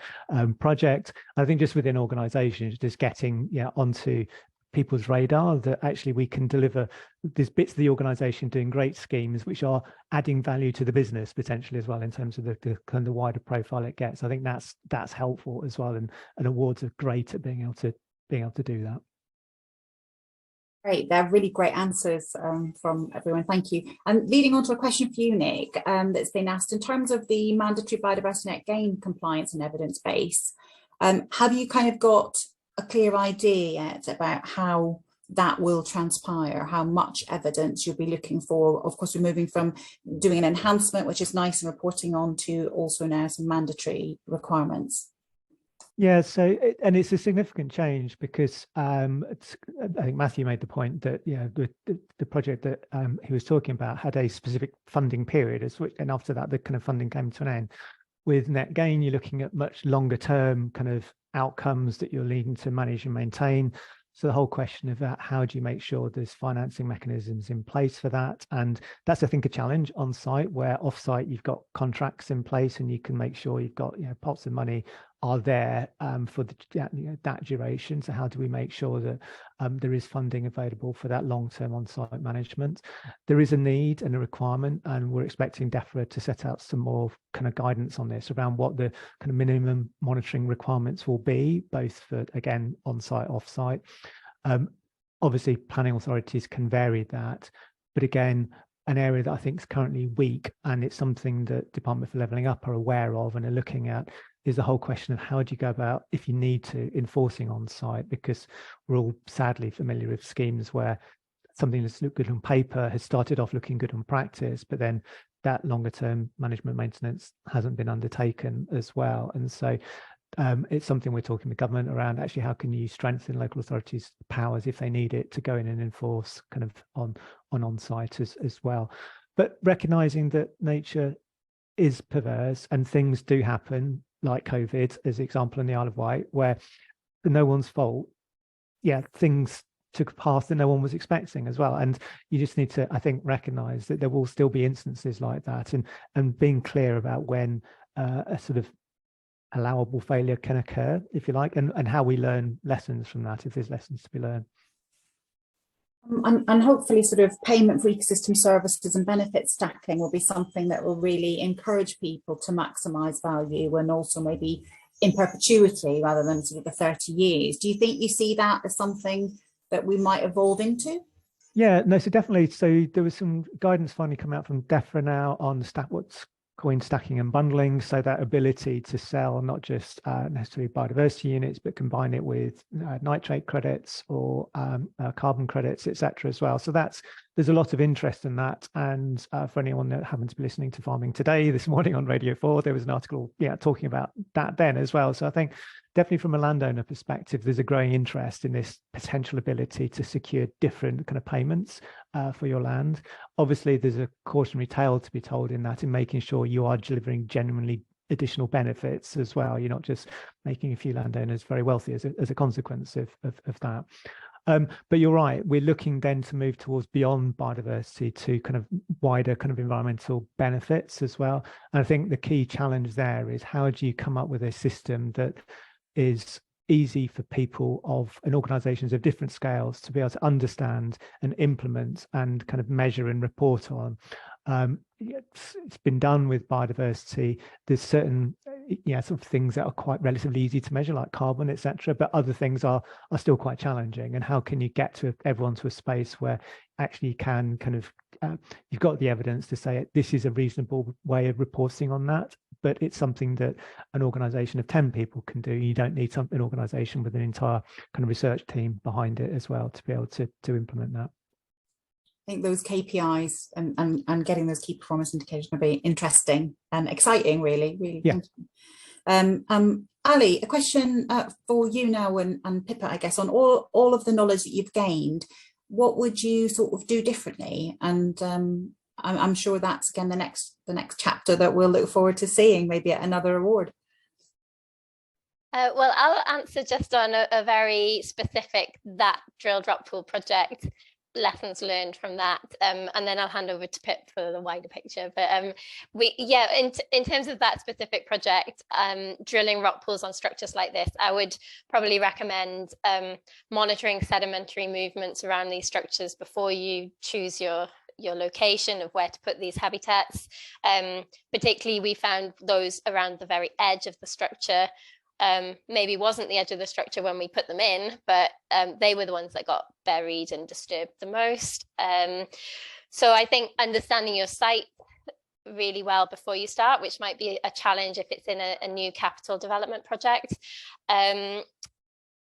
project. I think just within organisations, just getting onto people's radar that actually we can deliver these bits of the organization doing great schemes which are adding value to the business potentially as well in terms of the kind of wider profile it gets. I think that's helpful as well, and awards are great at being able to do that. Great, they're really great answers from everyone. Thank you. And leading on to a question for you, Nick, that's been asked in terms of the mandatory Biodiversity Net Gain compliance and evidence base. Have you kind of got a clear idea yet about how that will transpire, how much evidence you'll be looking for? Of course, we're moving from doing an enhancement, which is nice, and reporting on to also now some mandatory requirements. Yeah, so and it's a significant change because I think Matthew made the point that the project that he was talking about had a specific funding period, and after that the kind of funding came to an end. With Net Gain, you're looking at much longer term kind of outcomes that you're needing to manage and maintain. So the whole question of how do you make sure there's financing mechanisms in place for that? And that's, I think, a challenge on site, where off site you've got contracts in place and you can make sure you've got pots of money are there for that duration. So how do we make sure that there is funding available for that long-term on-site management? There is a need and a requirement, and we're expecting DEFRA to set out some more kind of guidance on this around what the kind of minimum monitoring requirements will be, both for, again, on-site, off-site. Obviously, planning authorities can vary that, but again, an area that I think is currently weak, and it's something that Department for Levelling Up are aware of and are looking at, is the whole question of how do you go about, if you need to, enforcing on site, because we're all sadly familiar with schemes where something that's looked good on paper has started off looking good on practice, but then that longer term management maintenance hasn't been undertaken as well. And so it's something we're talking with government around, actually how can you strengthen local authorities' powers if they need it to go in and enforce kind of on site as well. But recognizing that nature is perverse and things do happen, like COVID as the example in the Isle of Wight, where for no one's fault, things took a path that no one was expecting as well. And you just need to, I think, recognize that there will still be instances like that, and being clear about when a sort of allowable failure can occur, if you like, and how we learn lessons from that, if there's lessons to be learned. And hopefully sort of payment for ecosystem services and benefit stacking will be something that will really encourage people to maximise value, and also maybe in perpetuity rather than sort of the 30 years. Do you think you see that as something that we might evolve into? Yeah, no, so definitely. So there was some guidance finally come out from DEFRA now on what's coin stacking and bundling, so that ability to sell not just necessarily biodiversity units, but combine it with nitrate credits or carbon credits, etc. as well. So there's a lot of interest in that. And for anyone that happens to be listening to Farming Today this morning on Radio 4, there was an article talking about that then as well. So I think definitely from a landowner perspective, there's a growing interest in this potential ability to secure different kind of payments for your land. Obviously, there's a cautionary tale to be told in that, in making sure you are delivering genuinely additional benefits as well. You're not just making a few landowners very wealthy as a consequence of that. But you're right, we're looking then to move towards beyond biodiversity to kind of wider kind of environmental benefits as well. And I think the key challenge there is how do you come up with a system that is easy for people and organizations of different scales to be able to understand and implement and kind of measure and report on. It's been done with biodiversity. There's certain sort of things that are quite relatively easy to measure, like carbon, etc., but other things are still quite challenging. And how can you get everyone to a space where actually you can kind of you've got the evidence to say this is a reasonable way of reporting on that, but it's something that an organization of 10 people can do. You don't need an organization with an entire kind of research team behind it as well to be able to implement that. I think those KPIs and getting those key performance indicators will be interesting and exciting, really. Yeah. Ali, a question for you now and Pippa, I guess, on all of the knowledge that you've gained, what would you sort of do differently? And I'm sure that's, again, the next chapter that we'll look forward to seeing, maybe at another award. Well, I'll answer just on a very specific, that drill drop pool project, lessons learned from that, and then I'll hand over to Pip for the wider picture. But in terms of that specific project, drilling rock pools on structures like this, I would probably recommend monitoring sedimentary movements around these structures before you choose your location of where to put these habitats. Particularly, we found those around the very edge of the structure. Maybe wasn't the edge of the structure when we put them in, but they were the ones that got buried and disturbed the most. So I think understanding your site really well before you start, which might be a challenge if it's in a new capital development project.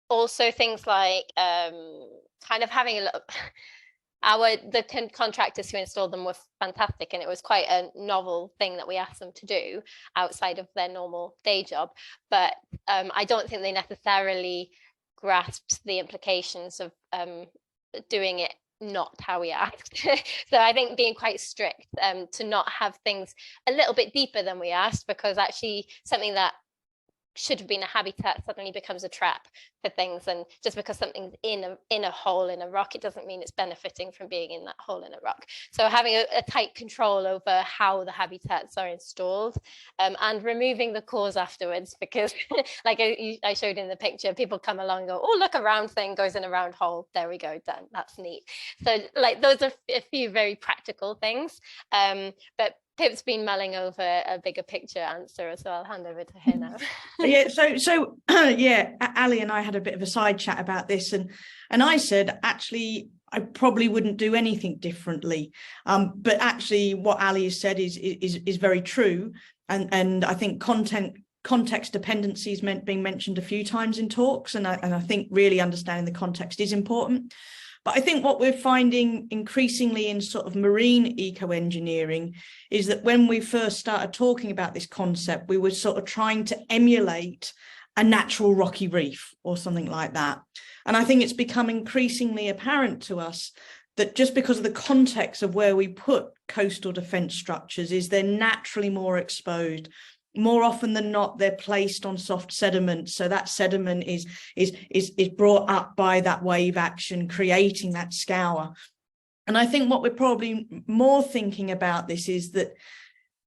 Also things like kind of having a look. The contractors who installed them were fantastic, and it was quite a novel thing that we asked them to do outside of their normal day job. But I don't think they necessarily grasped the implications of doing it not how we asked. So I think being quite strict to not have things a little bit deeper than we asked, because actually something that should have been a habitat suddenly becomes a trap for things. And just because something's in a hole in a rock, it doesn't mean it's benefiting from being in that hole in a rock. So having a tight control over how the habitats are installed, and removing the cores afterwards, because like I showed in the picture, people come along and go, oh, look, a round thing goes in a round hole. There we go, done. That's neat. So like those are a few very practical things. But Pip's been mulling over a bigger picture answer, so I'll hand over to her now. Yeah, so yeah, Ali and I had a bit of a side chat about this, and I said, actually, I probably wouldn't do anything differently. But actually, what Ali has said is very true, and I think context dependency is being mentioned a few times in talks, and I think really understanding the context is important. But I think what we're finding increasingly in sort of marine eco-engineering is that when we first started talking about this concept, we were sort of trying to emulate a natural rocky reef or something like that. And I think it's become increasingly apparent to us that just because of the context of where we put coastal defence structures is they're naturally more exposed. More often than not, they're placed on soft sediment. So that sediment is brought up by that wave action, creating that scour. And I think what we're probably more thinking about this is that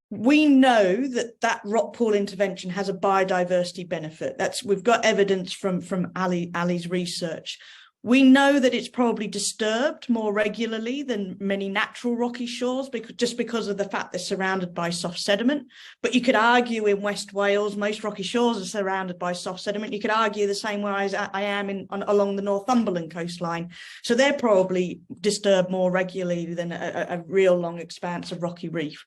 we know that rock pool intervention has a biodiversity benefit. We've got evidence from Ali's research. We know that it's probably disturbed more regularly than many natural rocky shores, just because of the fact they're surrounded by soft sediment. But you could argue in West Wales, most rocky shores are surrounded by soft sediment. You could argue the same way as I am along the Northumberland coastline. So they're probably disturbed more regularly than a real long expanse of rocky reef.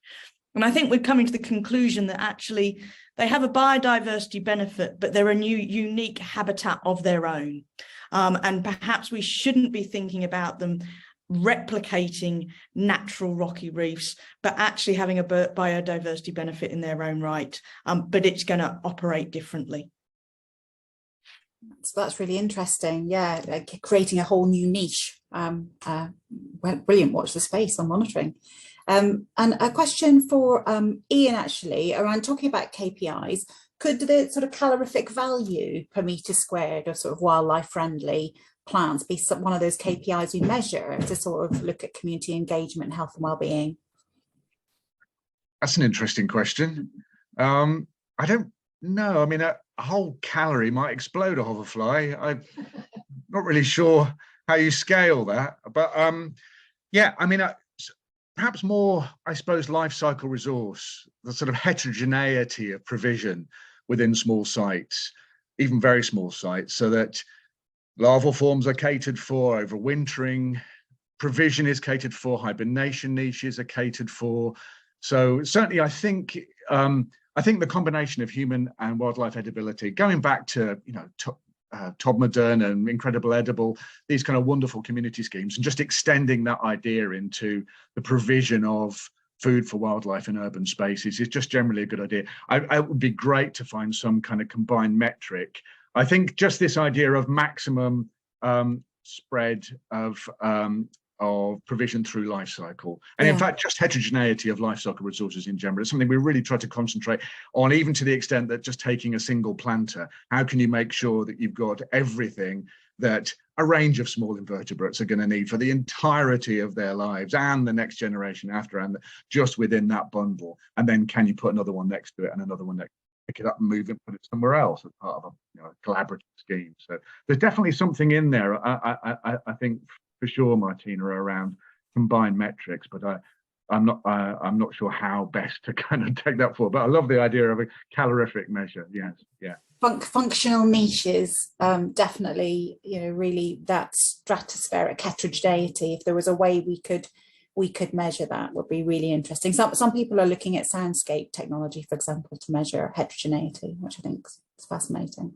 And I think we're coming to the conclusion that actually they have a biodiversity benefit, but they're a new unique habitat of their own. And perhaps we shouldn't be thinking about them replicating natural rocky reefs, but actually having a biodiversity benefit in their own right. But it's going to operate differently. So that's really interesting. Yeah, like creating a whole new niche. Brilliant. Watch the space on monitoring. And a question for Ian, actually, around talking about KPIs. Could the sort of calorific value per metre squared of sort of wildlife friendly plants be one of those KPIs we measure to sort of look at community engagement, health and well-being? That's an interesting question. I don't know. I mean, a whole calorie might explode a hoverfly. I'm not really sure how you scale that, but yeah, I mean, perhaps more, I suppose, life cycle resource, the sort of heterogeneity of provision within small sites, even very small sites, so that larval forms are catered for, overwintering, provision is catered for, hibernation niches are catered for. So certainly I think I think the combination of human and wildlife edibility, going back to, Todmorden and Incredible Edible, these kind of wonderful community schemes, and just extending that idea into the provision of food for wildlife in urban spaces is just generally a good idea. It would be great to find some kind of combined metric. I think just this idea of maximum spread of provision through life cycle, and in fact just heterogeneity of life cycle resources in general is something we really try to concentrate on, even to the extent that just taking a single planter, how can you make sure that you've got everything that a range of small invertebrates are going to need for the entirety of their lives and the next generation after, and just within that bundle, and then can you put another one next to it and another one next, pick it up and move it, put it somewhere else as part of a collaborative scheme. So there's definitely something in there, I think, for sure, Martina, around combined metrics, but I'm not sure how best to kind of take that forward. But I love the idea of a calorific measure. Yes, yeah. Functional niches, definitely. Really that stratospheric heterogeneity. If there was a way we could measure that, would be really interesting. Some people are looking at soundscape technology, for example, to measure heterogeneity, which I think is fascinating.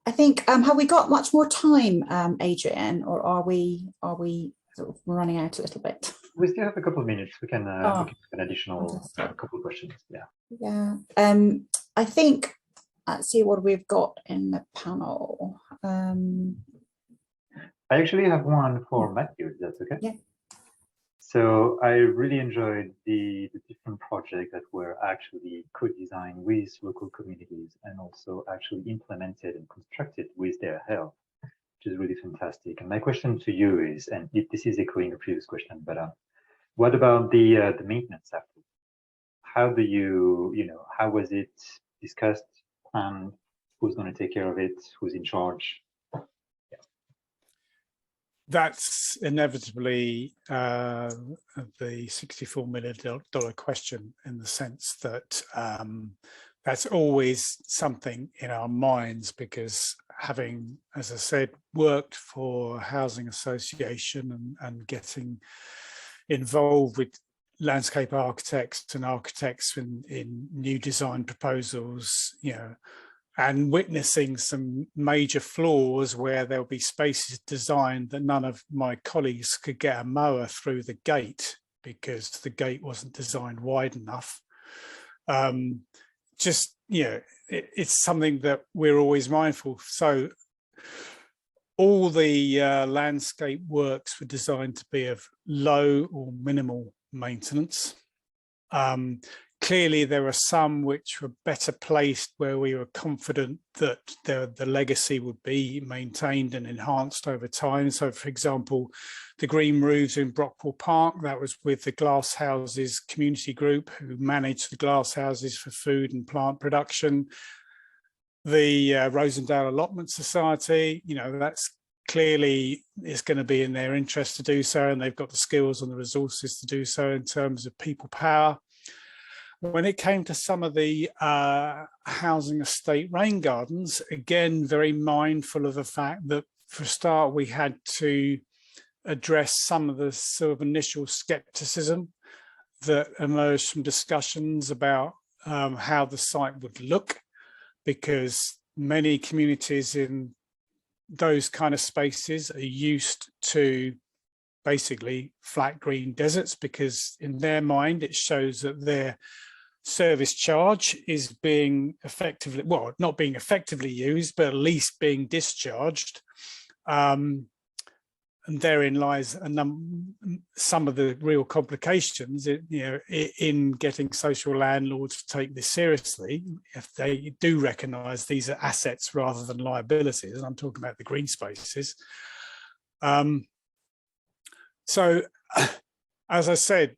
I think, have we got much more time, Adrian, or are we sort of running out a little bit? We still have a couple of minutes. We can look at an additional couple of questions. Yeah. I think, let's see what we've got in the panel. I actually have one for Matthew, if that's okay. Yeah. So I really enjoyed the different projects that were actually co-designed with local communities and also actually implemented and constructed with their help, which is really fantastic. And my question to you is, and this is echoing a previous question, but what about the maintenance after? How do how was it discussed, planned? Who's going to take care of it? Who's in charge? That's inevitably the $64 million question, in the sense that that's always something in our minds, because having, as I said, worked for a housing association and getting involved with landscape architects and architects in new design proposals, and witnessing some major flaws where there'll be spaces designed that none of my colleagues could get a mower through the gate because the gate wasn't designed wide enough. It's something that we're always mindful. So all the landscape works were designed to be of low or minimal maintenance. Clearly, there are some which were better placed where we were confident that the legacy would be maintained and enhanced over time. So, for example, the green roofs in Brockpool Park, that was with the Glass Houses community group who managed the glass houses for food and plant production. The Rosendale Allotment Society, that's clearly is going to be in their interest to do so, and they've got the skills and the resources to do so in terms of people power. When it came to some of the housing estate rain gardens, again, very mindful of the fact that for a start, we had to address some of the sort of initial skepticism that emerged from discussions about how the site would look, because many communities in those kind of spaces are used to basically flat green deserts, because in their mind, it shows that their service charge is being effectively, well, not being effectively used, but at least being discharged. And therein lies some of the real complications, in getting social landlords to take this seriously, if they do recognise these are assets rather than liabilities. And I'm talking about the green spaces. So, as I said,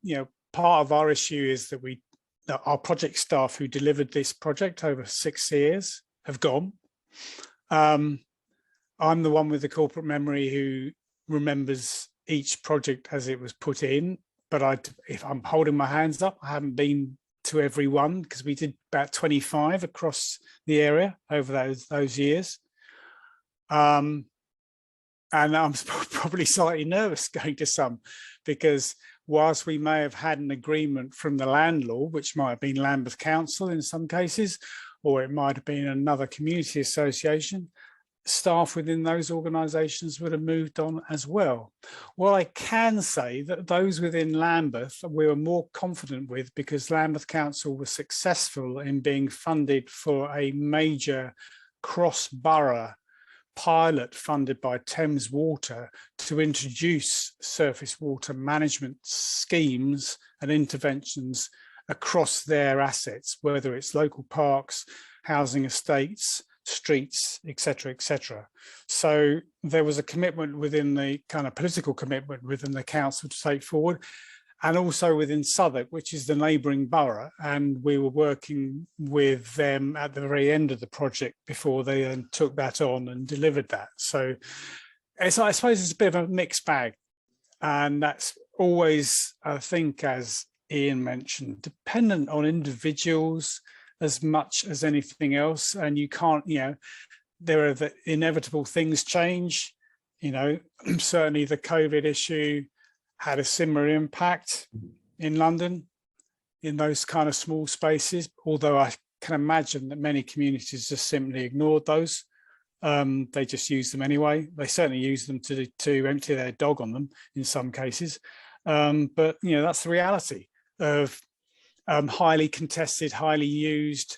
part of our issue is that our project staff who delivered this project over 6 years have gone. I'm the one with the corporate memory who remembers each project as it was put in, but if I'm holding my hands up, I haven't been to every one, because we did about 25 across the area over those years. And I'm probably slightly nervous going to some, because whilst we may have had an agreement from the landlord, which might have been Lambeth Council in some cases, or it might have been another community association, staff within those organisations would have moved on as well. Well, I can say that those within Lambeth we were more confident with, because Lambeth Council was successful in being funded for a major cross-borough pilot funded by Thames Water to introduce surface water management schemes and interventions across their assets, whether it's local parks, housing estates, streets, etc., etc. So there was a commitment within the kind of political commitment within the council to take forward, and also within Southwark, which is the neighbouring borough, and we were working with them at the very end of the project before they then took that on and delivered that. So I suppose it's a bit of a mixed bag, and that's always, I think, as Ian mentioned, dependent on individuals as much as anything else. And you can't, there are the inevitable things change, certainly the COVID issue had a similar impact in London in those kind of small spaces, although I can imagine that many communities just simply ignored those. They just used them anyway. They certainly used them to empty their dog on them in some cases. But that's the reality of highly contested, highly used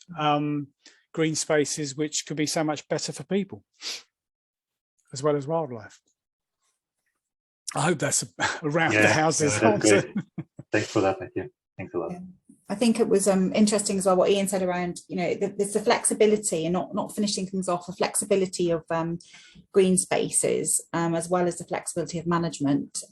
green spaces, which could be so much better for people as well as wildlife. I hope that's around the houses. Thanks for that. Thank you. Thanks a lot. Yeah. I think it was interesting as well what Ian said around, there's the flexibility and not finishing things off, the flexibility of green spaces, as well as the flexibility of management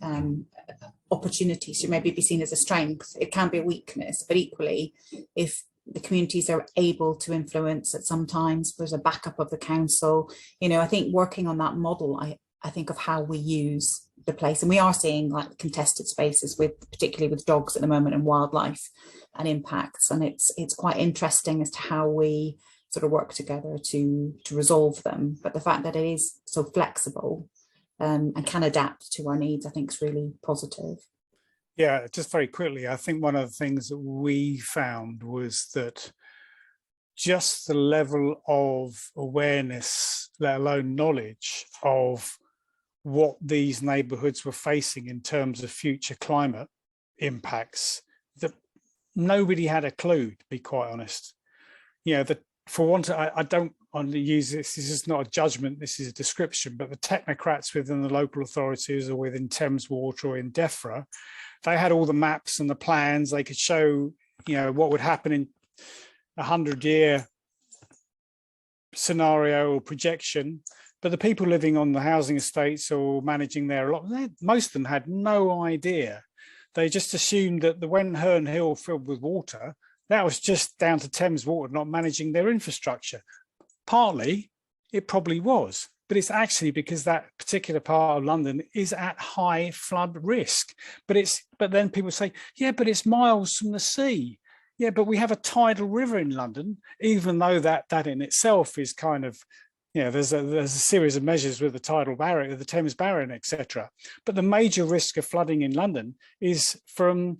opportunities should maybe be seen as a strength. It can be a weakness, but equally, if the communities are able to influence at sometimes, there's a backup of the council. I think working on that model, I think of how we use the place, and we are seeing like contested spaces particularly with dogs at the moment and wildlife and impacts, and it's quite interesting as to how we sort of work together to resolve them. But the fact that it is so flexible and can adapt to our needs, I think is really positive. Yeah, just very quickly, I think one of the things that we found was that just the level of awareness, let alone knowledge, of what these neighbourhoods were facing in terms of future climate impacts, that nobody had a clue, to be quite honest. I don't want to use this is not a judgment, this is a description, but the technocrats within the local authorities or within Thames Water or in DEFRA, they had all the maps and the plans. They could show, what would happen in a 100-year scenario or projection. But the people living on the housing estates or managing their allotment, most of them had no idea. They just assumed that the when Herne Hill filled with water, that was just down to Thames Water not managing their infrastructure. Partly, it probably was, but it's actually because that particular part of London is at high flood risk. But then people say, yeah, but it's miles from the sea. Yeah, but we have a tidal river in London, even though that in itself is kind of, there's a series of measures with the tidal barrier, the Thames barrier, etc. But the major risk of flooding in London is from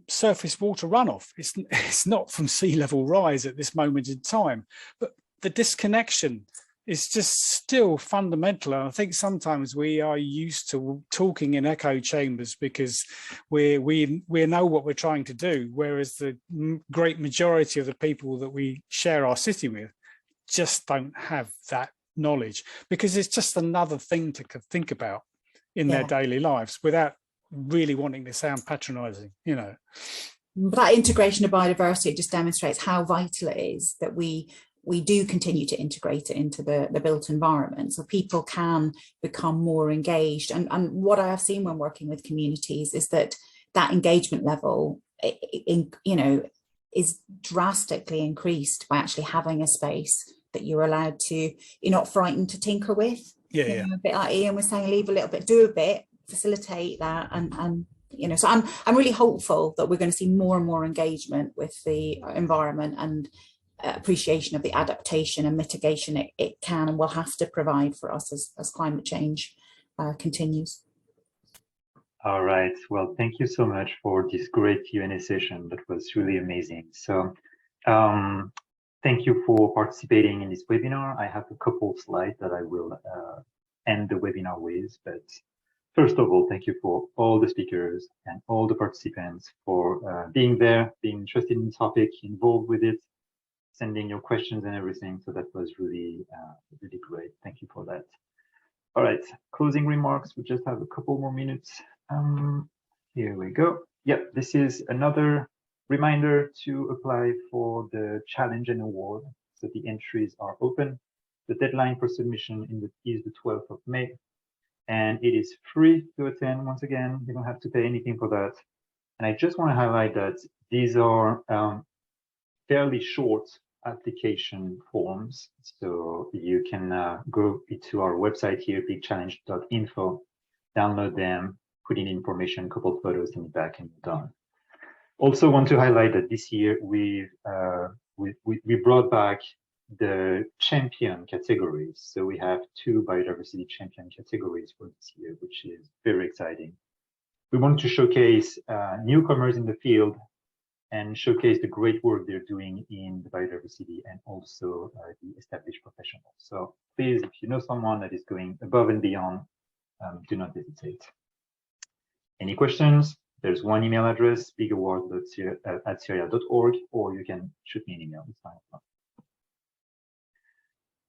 surface water runoff. It's not from sea level rise at this moment in time. But the disconnection is just still fundamental. And I think sometimes we are used to talking in echo chambers because we know what we're trying to do, whereas the great majority of the people that we share our city with just don't have that knowledge, because it's just another thing to think about in their daily lives without really wanting to sound patronizing, That integration of biodiversity just demonstrates how vital it is that we do continue to integrate it into the built environment, so people can become more engaged. And what I have seen when working with communities is that engagement level, is drastically increased by actually having a space that you're allowed to, you're not frightened to tinker with. A bit like Ian was saying, leave a little bit, do a bit, facilitate that, and so I'm really hopeful that we're going to see more and more engagement with the environment and appreciation of the adaptation and mitigation it can and will have to provide for us as climate change continues. All right. Well, thank you so much for this great Q&A session. That was really amazing. So thank you for participating in this webinar. I have a couple of slides that I will end the webinar with. But first of all, thank you for all the speakers and all the participants for being there, being interested in the topic, involved with it, sending your questions and everything. So that was really, really great. Thank you for that. All right, closing remarks. We just have a couple more minutes. Here we go. Yep, this is another reminder to apply for the challenge and award. So the entries are open. The deadline for submission is the 12th of May. And it is free to attend. Once again, you don't have to pay anything for that. And I just want to highlight that these are fairly short application forms. So you can go to our website here, bigchallenge.info, download them, put in information, a couple of photos in the back, and you're done. Also want to highlight that this year we brought back the champion categories. So we have 2 biodiversity champion categories for this year, which is very exciting. We want to showcase newcomers in the field and showcase the great work they're doing in the biodiversity and also the established professionals. So please, if you know someone that is going above and beyond, do not hesitate. Any questions? There's one email address, bigaward@syria.org, or you can shoot me an email. It's fine.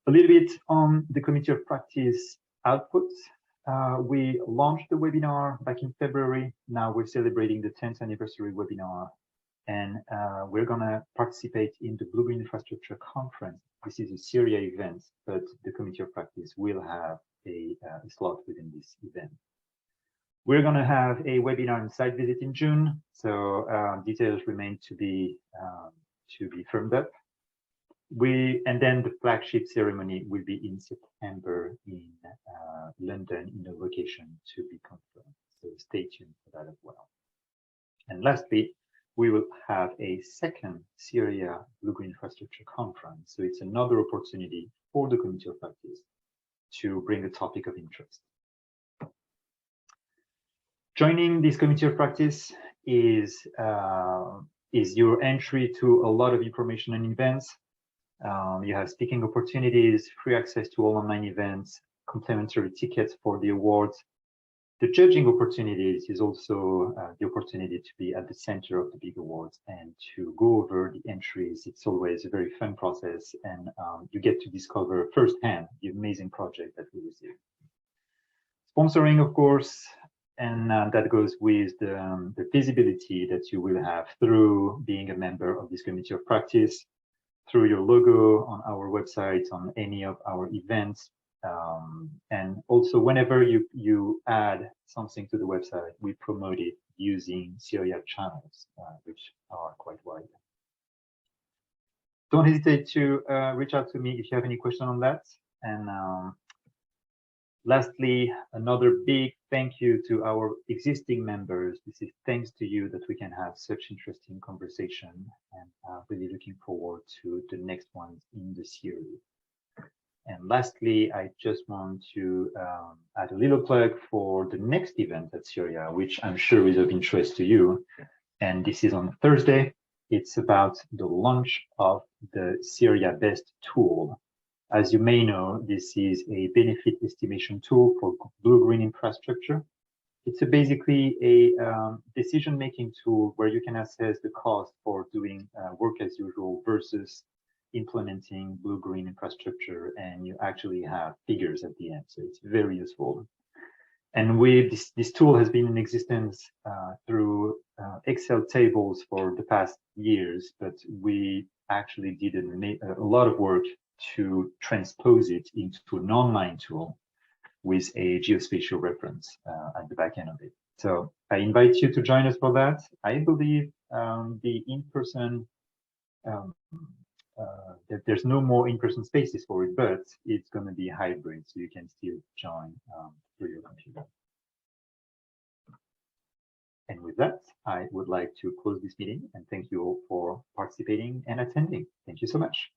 A little bit on the committee of practice outputs. We launched the webinar back in February. Now we're celebrating the 10th anniversary webinar, and we're going to participate in the Blue-Green Infrastructure Conference. This is a Syria event, but the committee of practice will have a slot within this event. We're going to have a webinar and site visit in June, so details remain to be firmed up. And then the flagship ceremony will be in September in London, in a location to be confirmed. So stay tuned for that as well. And lastly, we will have a second Syria Blue-Green Infrastructure Conference. So it's another opportunity for the committee of practice to bring a topic of interest. Joining this committee of practice is your entry to a lot of information and events. You have speaking opportunities, free access to all online events, complimentary tickets for the awards. The judging opportunities is also the opportunity to be at the center of the big awards and to go over the entries. It's always a very fun process, and you get to discover firsthand the amazing project that we receive. Sponsoring, of course, and that goes with the visibility that you will have through being a member of this committee of practice, through your logo on our website, on any of our events. And also whenever you add something to the website, we promote it using Syria channels, which are quite wide. Don't hesitate to reach out to me if you have any question on that. And lastly, another big thank you to our existing members. This is thanks to you that we can have such interesting conversation, and really looking forward to the next ones in the series. And lastly, I just want to add a little plug for the next event at Syria, which I'm sure is of interest to you. And this is on Thursday. It's about the launch of the Syria Best tool. As you may know, this is a benefit estimation tool for blue-green infrastructure. It's basically a decision-making tool where you can assess the cost for doing work as usual versus implementing blue-green infrastructure, and you actually have figures at the end. So it's very useful. And this tool has been in existence through Excel tables for the past years, but we actually did a lot of work to transpose it into an online tool with a geospatial reference at the back end of it. So I invite you to join us for that. I believe the in-person, that there's no more in-person spaces for it, but it's going to be hybrid, so you can still join through your computer. And with that, I would like to close this meeting and thank you all for participating and attending. Thank you so much.